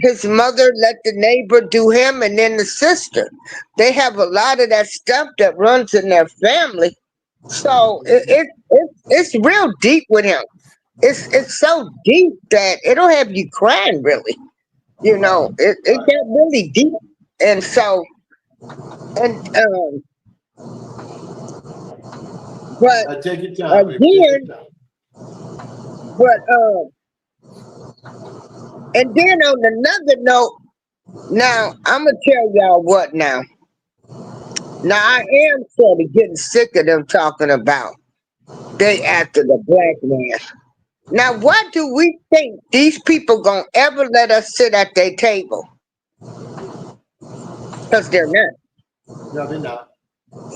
His mother let the neighbor do him, and then the sister. They have a lot of that stuff that runs in their family. So it's real deep with him. It's so deep that it'll have you crying, really. Right. It Right. got really deep, and so and but Take your time, baby. Take your again, time. but and then on another note, now I'm gonna tell y'all what now. Now I am sort of getting sick of them talking about they after the black man. Now, what do we think these people gonna ever let us sit at their table? Because they're not. No, they're not.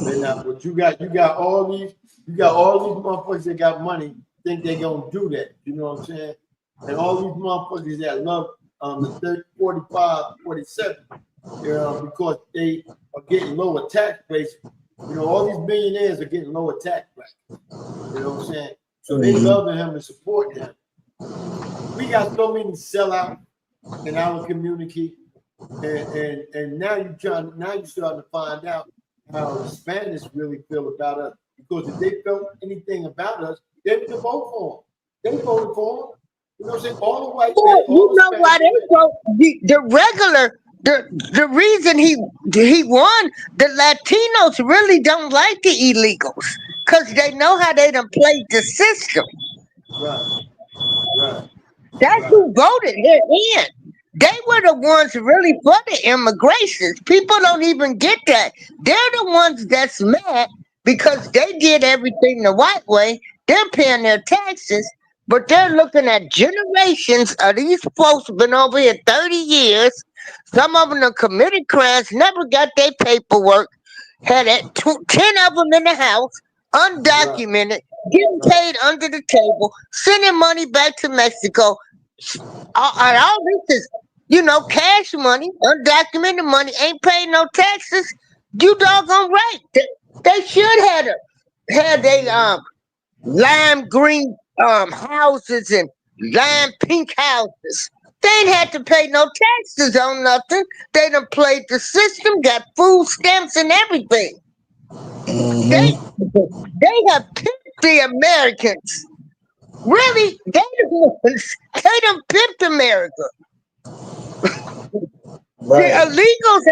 They're not. But you got all these motherfuckers that got money think they gonna do that. You know what I'm saying? And all these motherfuckers that love the 30, 45, 47, because they are getting lower tax base. All these millionaires are getting lower tax brackets. You know what I'm saying? So they loving him and supporting him. We got so many sellouts in our community, and now you're starting to find out how Hispanics really feel about us. Because if they felt anything about us, they would vote for him. They voted for him. You know what I'm saying? All the white men, You know why they vote? The reason he won, the Latinos really don't like the illegals because they know how they done played the system. Right. That's who voted him in. They were the ones really for the immigration. People don't even get that. They're the ones that's mad because they did everything the white way. They're paying their taxes, but they're looking at generations of these folks been over here 30 years. Some of them have committed crimes, never got their paperwork, had 10 of them in the house, undocumented, getting paid under the table, sending money back to Mexico. All this is, cash money, undocumented money, ain't paying no taxes. You doggone right. They should have had they lime green houses and lime pink houses. They ain't had to pay no taxes on nothing. They done played the system, got food stamps and everything. They have pimped the Americans. Really, they done pimped America. Right. The illegals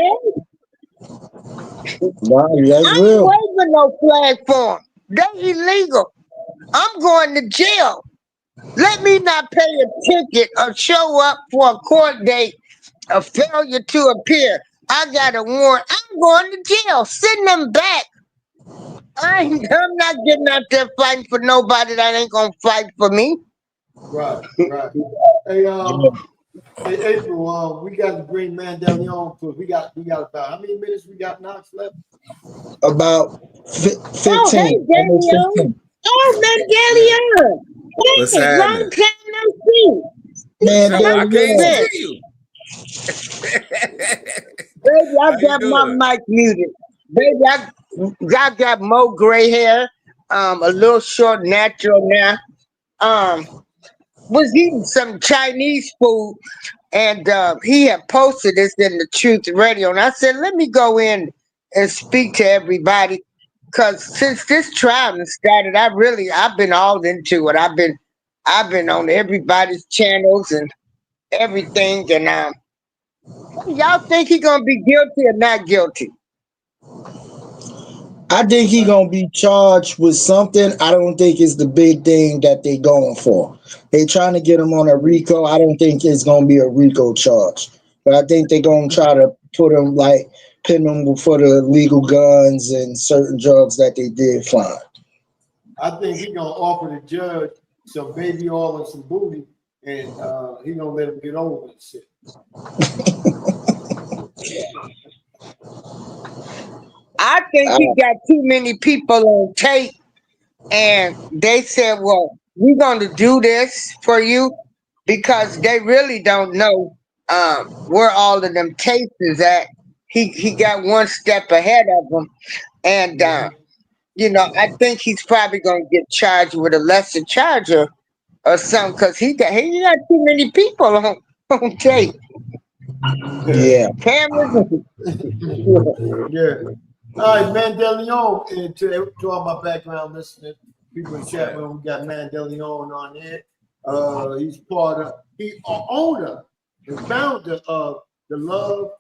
That's I real. ain't waving no flag for them. They illegal. I'm going to jail. Let me not pay a ticket or show up for a court date, a failure to appear. I got a warrant. I'm going to jail. Send them back. I'm not getting out there fighting for nobody that ain't gonna fight for me. Right. Hey, April, we got to bring Mandela because we got about how many minutes we got Knox left? About 15. Oh, hey, Almost Daniel. 15. Oh, Mandela. What's Hey, long happening? time no see. Man, No, I can't Man, see you. baby, I How you got doing? my mic muted. Baby, I got more gray hair. A little short, natural now. Was eating some Chinese food, and he had posted this in the Truth Radio, and I said, let me go in and speak to everybody, because since this trial started, I've been all into it. I've been on everybody's channels and everything, and y'all think he gonna be guilty or not guilty? I think he gonna be charged with something. I don't think it's the big thing that they going for. They trying to get him on a RICO. I don't think it's gonna be a RICO charge, but I think they gonna try to put him pin him for the legal guns and certain drugs that they did find. I think he gonna offer the judge some baby oil and some booty, and he gonna let him get over this shit. I think he got too many people on tape, and they said, well, we're going to do this for you, because they really don't know where all of them cases at. He got one step ahead of them, and I think he's probably going to get charged with a lesser charge or something, because he got too many people on tape. Yeah. Cameras. Yeah. All right, Mandela, and to all my background listeners, people in the chat room, we got Mandela on here. He's owner and founder of the Love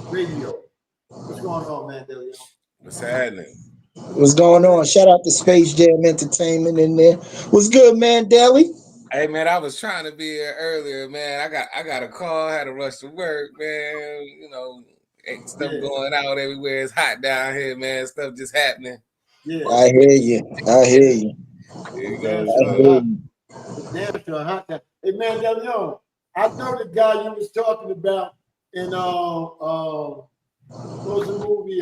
Radio. What's going on, Mandela? What's happening? What's going on? Shout out to Space Jam Entertainment in there. What's good, man, Deli? Hey man, I was trying to be here earlier, man. I got a call, had to rush to work, man. Stuff going out everywhere. It's hot down here, man. Stuff just happening. Yeah. I hear you. There you go. It's damn sure hot down. Hey, Mandela, I know the guy you was talking about in What was the movie?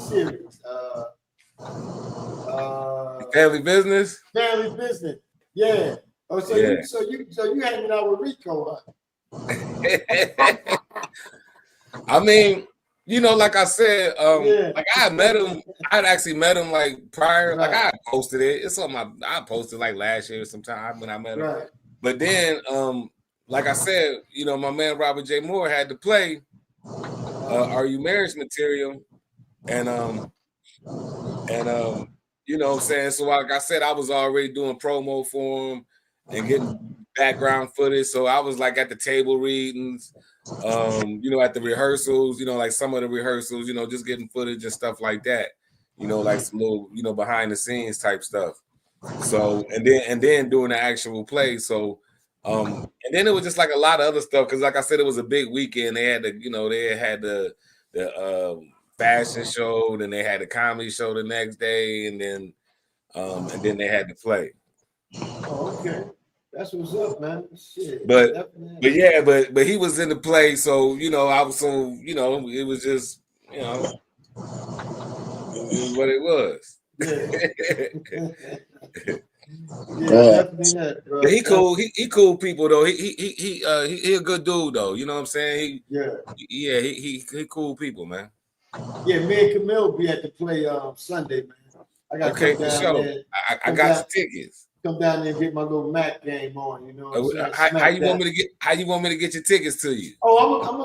Series. Family Business. Family Business. Yeah. Oh, so Yeah. you hanging out with Rico, huh? I mean, you know, like I said, like I met him. I'd actually met him like prior. Like I posted it. It's something I posted like last year sometime when I met him. Right. But then, like I said, you know, my man Robert J. Moore had to play Are You Marriage material, and you know what I'm saying? So like I said, I was already doing promo for him and getting background footage. So I was like at the table readings, you know, at the rehearsals, you know, like some of the rehearsals, you know, just getting footage and stuff like that. You know, like some little, you know, behind the scenes type stuff. So and then doing the actual play. So and then it was just like a lot of other stuff because like I said, it was a big weekend. They had the fashion show, then they had a comedy show the next day, and then they had to play. Oh, okay. That's what's up, man. Shit. But he was in the play, so you know, it was just, you know, it was what it was. Yeah, definitely that, bro. But he cool people though. He a good dude though. You know what I'm saying? He cool people, man. Yeah, me and Camille be at the play Sunday, man. I got okay for sure. I got your tickets. Come down there and get my little Mac game on. You know what I'm saying? How you want me to get your tickets to you? Oh, I'm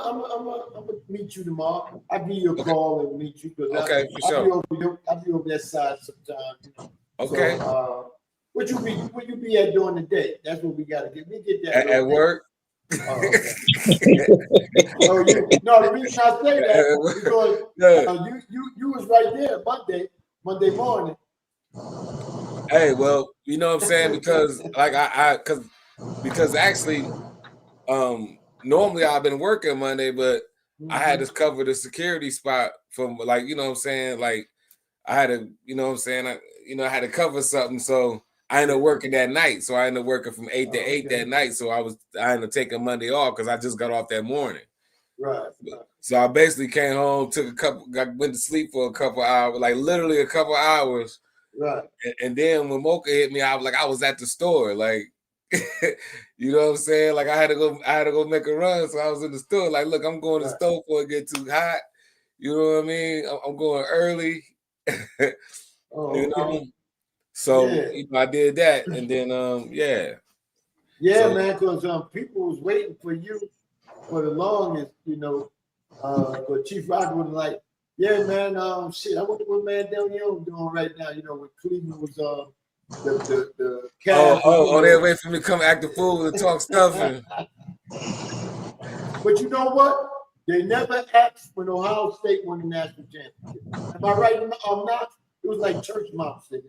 gonna meet you tomorrow. I'll give you a call and meet you because for sure. I'll be over that side sometime. You know? Okay. So, what you be at during the day? That's what we gotta get. We get that at work. Oh, okay. The reason I say that because you was right there Monday morning. Hey, well, you know what I'm saying, because like because actually, normally I've been working Monday, but I had to cover the security spot from like, you know what I'm saying, like I had to, you know what I'm saying, I had to cover something, so I ended up working that night. So I ended up working from 8 to 8 that night. So I ended up taking Monday off because I just got off that morning. Right. So I basically came home, went to sleep for a couple hours, like literally a couple hours. Right. And then when Mocha hit me, I was at the store, like, you know what I'm saying? Like I had to go make a run. So I was in the store, like, look, I'm going to the store before it get too hot. You know what I mean? I'm going early. You know? So I did that, and then man, because people was waiting for you for the longest, you know. Because Chief Rock was like, yeah, man, shit, I wonder what man down here doing right now, you know, when Cleveland was the cast. They're waiting for me to come act the fool and talk stuff. But you know what? They never asked when Ohio State won the national championship. Am I right? I'm not. It was like church moms. Like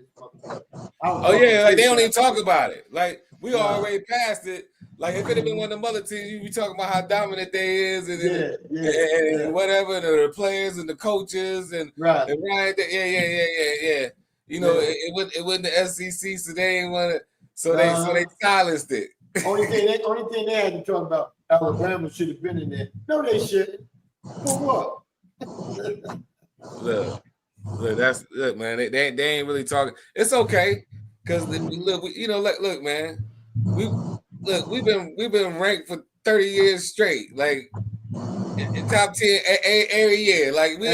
they don't even talk about it. Like we already passed it. Like if it had been one of the other teams, you'd be talking about how dominant they is and whatever, the players and the coaches and right. Yeah. You know, it wasn't the SEC, so they ain't want it. So they silenced it. Only thing they had to talk about, Alabama should have been in there. No, they shouldn't. For what? Look, man. They ain't really talking. It's okay, because look, man. We've been ranked for 30 years straight, like in top 10 every year. Like we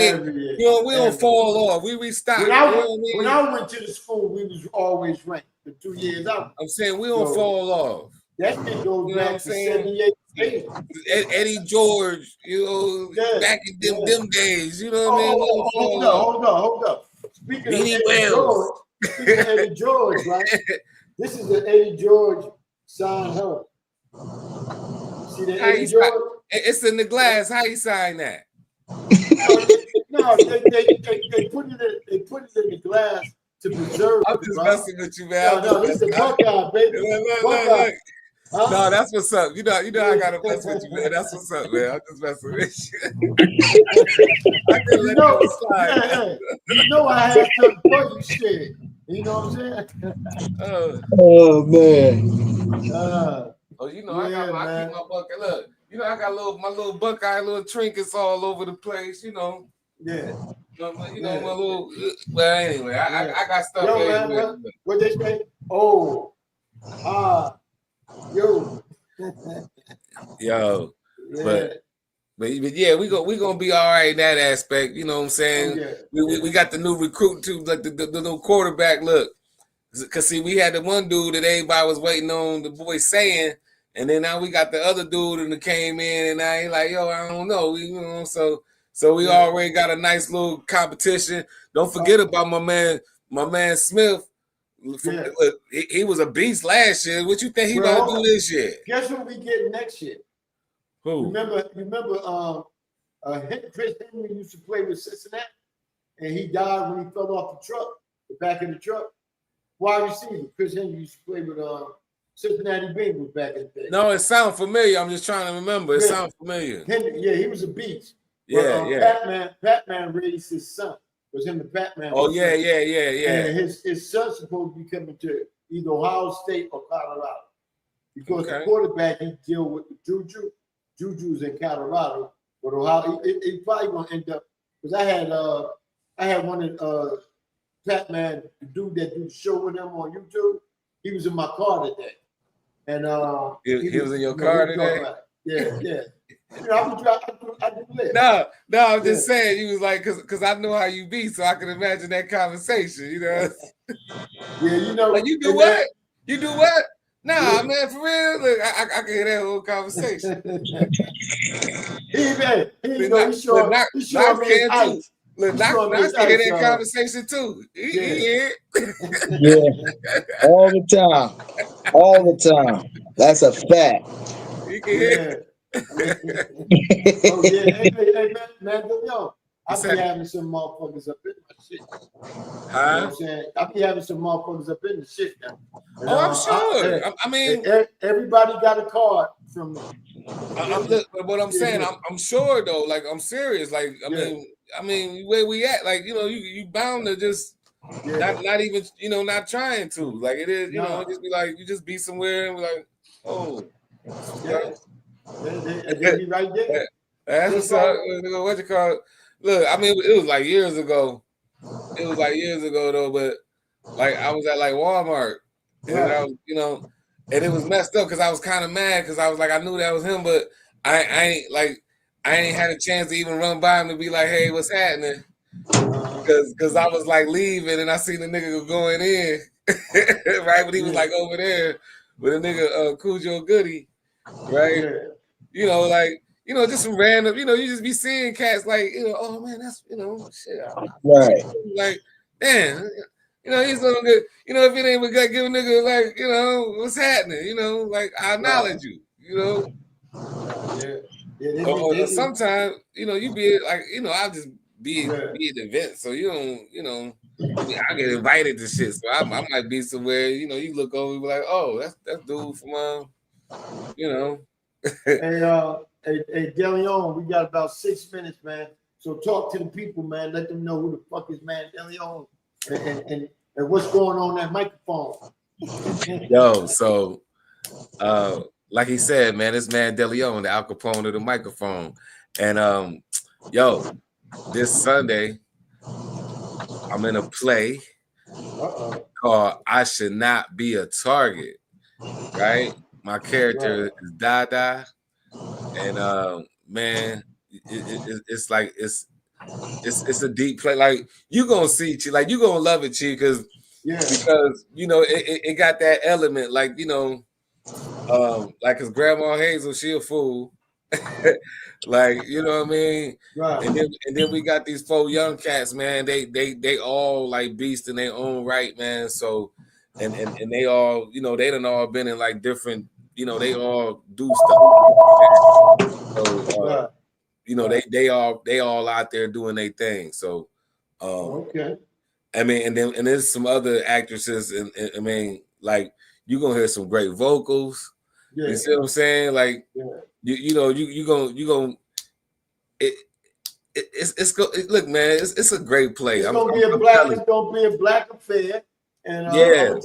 don't fall off. We restock. When I went to the school, we was always ranked for 2 years out. I'm saying we don't fall off. That thing goes back to 78. Eddie George, back in them days, you know what I mean? Hold up. Speaking of Eddie George, right? This is the Eddie George signed her. See the Eddie George? It's in the glass. How you sign that? No, they put it in the glass to preserve. I'm just messing with you, man. No, this is a Buckeye, baby. Look. No, that's what's up. You know I gotta mess with you, man. That's what's up, man. I'm just messing with you. I can let you slide. You know I had something for you, shit. You know what I'm saying? Oh man. I keep my bucket. Look, you know, I got my little Buckeye little trinkets all over the place, you know. Yeah. You know, my little. Well, anyway, I got stuff. Yo, man, what they say? Oh, yo. Yo, Yeah. but yeah, we gonna be all right in that aspect. You know what I'm saying? Oh, yeah. We got the new recruit too, like the little quarterback. Look, cause see, we had the one dude that everybody was waiting on, the boy saying, and then now we got the other dude that came in, and now he like, yo, I don't know, you know, so we already got a nice little competition. Don't forget about my man Smith. He was a beast last year. What you think he about to do this year? Guess what we get next year? Who? Remember, Chris Henry used to play with Cincinnati, and he died when he fell off the back of the truck. Wide receiver, Chris Henry used to play with Cincinnati Bengals back in the day. No, it sounds familiar. I'm just trying to remember. It sounds familiar. Henry, he was a beast. Yeah. Batman raised his son. It was him and Batman. Oh, yeah. And his son's supposed to be coming to either Ohio State or Colorado. Because the quarterback, he deal with the Juju. Juju's in Colorado. But Ohio, he probably going to end up, because I had one of Batman, the dude that do the show with him on YouTube. He was in my car today. And he was in your car today? Yeah. You know, I do live. No, I'm just saying, you was like, because I know how you be, so I can imagine that conversation, you know? Yeah, you know. Like, you do what? You do what? Nah, man, for real. Look, I can hear that whole conversation. He sure made ice. Look, Knox can hear that conversation too. Yeah, all the time. That's a fact. He can hear. Oh yeah, hey man, yo, I be having some motherfuckers up in my shit. You know what I'm saying? I be having some motherfuckers up in the shit now. And, I'm sure. I mean, everybody got a card from me. But what I'm saying, I'm sure though. Like, I'm serious. Like, I mean, where we at? Like, you know, you bound to just not even, you know, not trying to. Like, it is, you know, just be like, you just be somewhere and be like, oh. They be right there. That's what's up. What you call it? Look, I mean, it was like years ago. Though, but like I was at like Walmart, and I was, you know, and it was messed up because I was kind of mad because I was like, I knew that was him, but I ain't had a chance to even run by him to be like, hey, what's happening? Because I was like leaving and I seen the nigga going in, right? But he was like over there with a nigga Cujo Goody, right? You know, like, you know, just some random, you know, you just be seeing cats like, you know, oh man, that's, you know, shit. Right. Like, damn, you know, he's doing good. You know, if it ain't, we got to give a nigga like, you know, what's happening? You know, like, I acknowledge you, you know? Or sometimes, you know, you be like, you know, I'll just be at the event. So you don't, you know, I get invited to shit. So I might be somewhere, you know, you look over and be like, oh, that's dude from, you know. Hey, DeLeon, we got about 6 minutes, man. So talk to the people, man. Let them know who the fuck is man DeLeon and what's going on that microphone. Yo, so like he said, man, this man DeLeon, the Al Capone of the microphone. And yo, this Sunday, I'm in a play called I Should Not Be a Target, right? My character is Dada, and man, it's like it's a deep play. Like, you gonna see, like, you gonna love it, Chi, because you know it got that element, like, you know, like his grandma Hazel, she a fool, like, you know what I mean, right. And then we got these 4 young cats, man. They all like beasts in their own right, man. So. And they all, you know, they done all been in like different, you know, they all do stuff. So, you know, they all out there doing their thing. So, I mean, and there's some other actresses, and I mean, like, you're gonna hear some great vocals. You see what I'm saying? Like, you know, you gonna look, man, it's a great play. It's gonna be a black affair. And I'm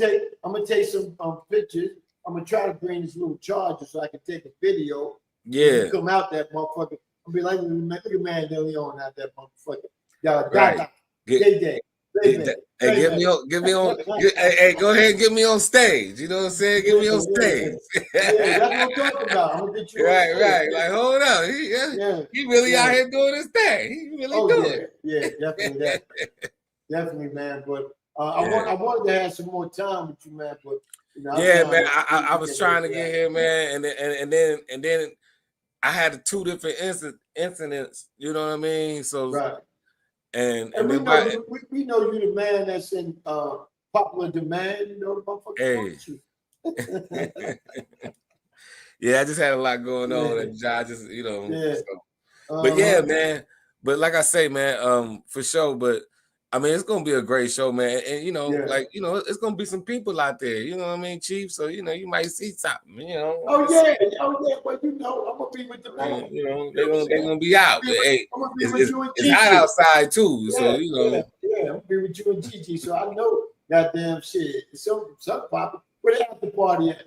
gonna take some pictures. I'm gonna try to bring this little charger so I can take a video Yeah. You come out that motherfucker. I'll be like, look at Man DeLeon out that motherfucker. Y'all, Right. Hey, get me on. Hey, go ahead and get me on stage. You know what I'm saying? Get me on stage. Yeah, that's what I'm talking about. I'm gonna get you right. on stage. Like, hold up. He really out here doing his thing. He really doing it. Yeah, definitely definitely, man. But I wanted to have some more time with you, man. But man, I was trying to get here, man, and then I had 2 different incidents. You know what I mean? So right. And we know you the man that's in popular demand. You know the motherfucker. Hey. Yeah, I just had a lot going on, and I just Yeah. So. But yeah, man. But like I say, man, for sure. But I mean, it's gonna be a great show, man. And it's gonna be some people out there. You know what I mean, Chief? So you might see something. Oh yeah. Well, I'm gonna be with the man. They're gonna be out. I'm gonna be with you and Gigi. It's hot outside too, Yeah, so Yeah, I'm gonna be with you and Gigi. So I know goddamn shit. Some pop. Where they at the party at?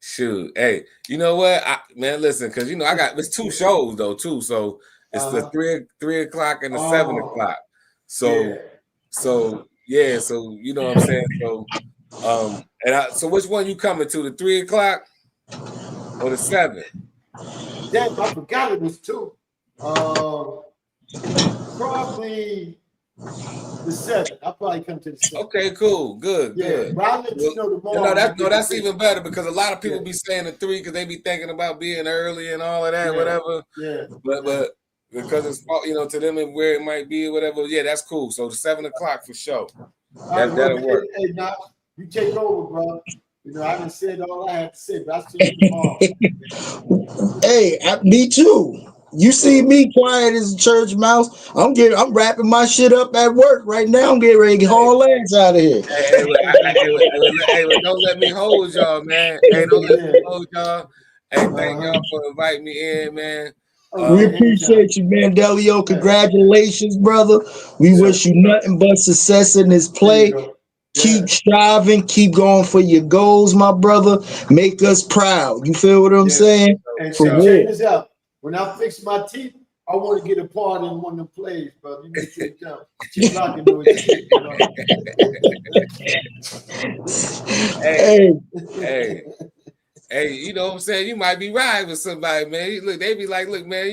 Shoot, hey, you know what, man? Listen, because it's 2 shows though too. So it's the 3 o'clock and the 7 o'clock. So you know what I'm saying. So so which one you coming to? The 3 o'clock or the 7? Damn, I forgot it was 2. Probably the 7. I'll probably come to the 7. Okay, cool, good. But I'll let you know tomorrow. That's even better because a lot of people be saying the 3 because they be thinking about being early and all of that, whatever. Yeah. But because it's to them and where it might be or whatever. Yeah, that's cool. So the 7 o'clock for sure. That'll work. Hey, Knox, you take over, bro. I done said all I had to say, but I'll see you tomorrow. Hey, me too. You see me quiet as a church mouse. I'm wrapping my shit up at work right now. I'm getting ready to haul ass out of here. Hey, don't let me hold y'all, man. Hey, don't let me hold y'all. Hey, thank y'all for inviting me in, man. We appreciate you, man. DeLeon, congratulations, brother. We wish you nothing but success in this play. Keep striving, keep going for your goals, my brother. Make us proud. You feel what I'm saying? And check this out. When I fix my teeth, I want to get a part in one of them plays, brother. You make sure you jump. Keep rocking those teeth, Hey, you know what I'm saying? You might be right with somebody, man. Look, they be like, look, man,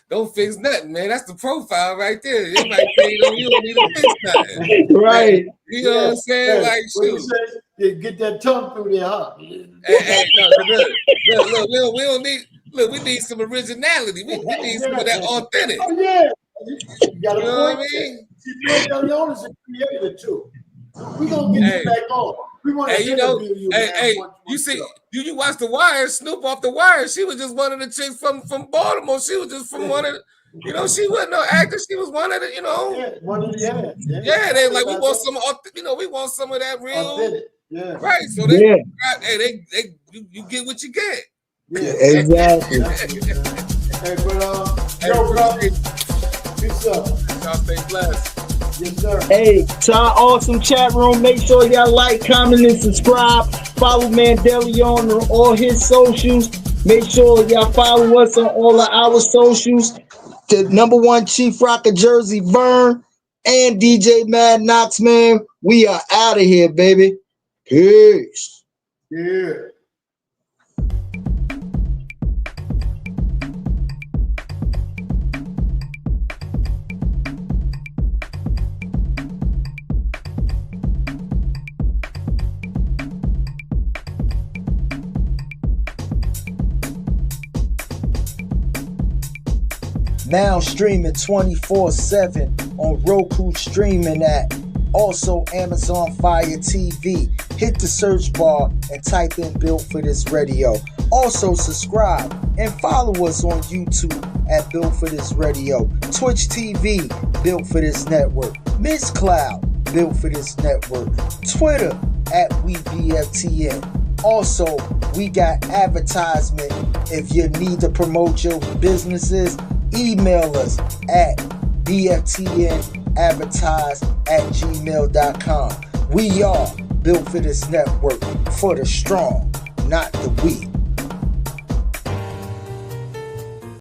don't fix nothing, man. That's the profile right there. They might say, you don't need to fix nothing. Right. You know what I'm saying? Like, shoot. Get that tongue through there, huh? Hey, look, we don't need. Look, we need some originality. We need some of that authentic. Oh yeah, you got a point. What I mean? DeLeon is a creator too. We gonna get you back on. We want to interview you. Hey, you see, you watch The Wire? Snoop off The Wire. She was just one of the chicks from Baltimore. She was just from one of the, she wasn't no actor. She was one of the, one of the they like we want some, we want some of that real. Authentic. Yeah. Right. So they you get what you get. Yeah, exactly. Hey, but bro, peace up. Y'all stay blessed. Yes, sir. Hey, to our awesome chat room, make sure y'all like, comment, and subscribe. Follow Man DeLeon on all his socials. Make sure y'all follow us on all of our socials. The #1 Chief Rocker Jersey Vern and DJ Mad Knox, man. We are out of here, baby. Peace. Yeah. Now streaming 24/7 on Roku streaming app. Also Amazon Fire TV. Hit the search bar and type in Built for This Radio. Also subscribe and follow us on YouTube at Built for This Radio. Twitch TV, Built for This Network. Mixcloud, Built for This Network. Twitter at WeBFTN. Also, we got advertisement. If you need to promote your businesses, email us at bftnadvertise@gmail.com. We are Built for This Network, for the strong, not the weak.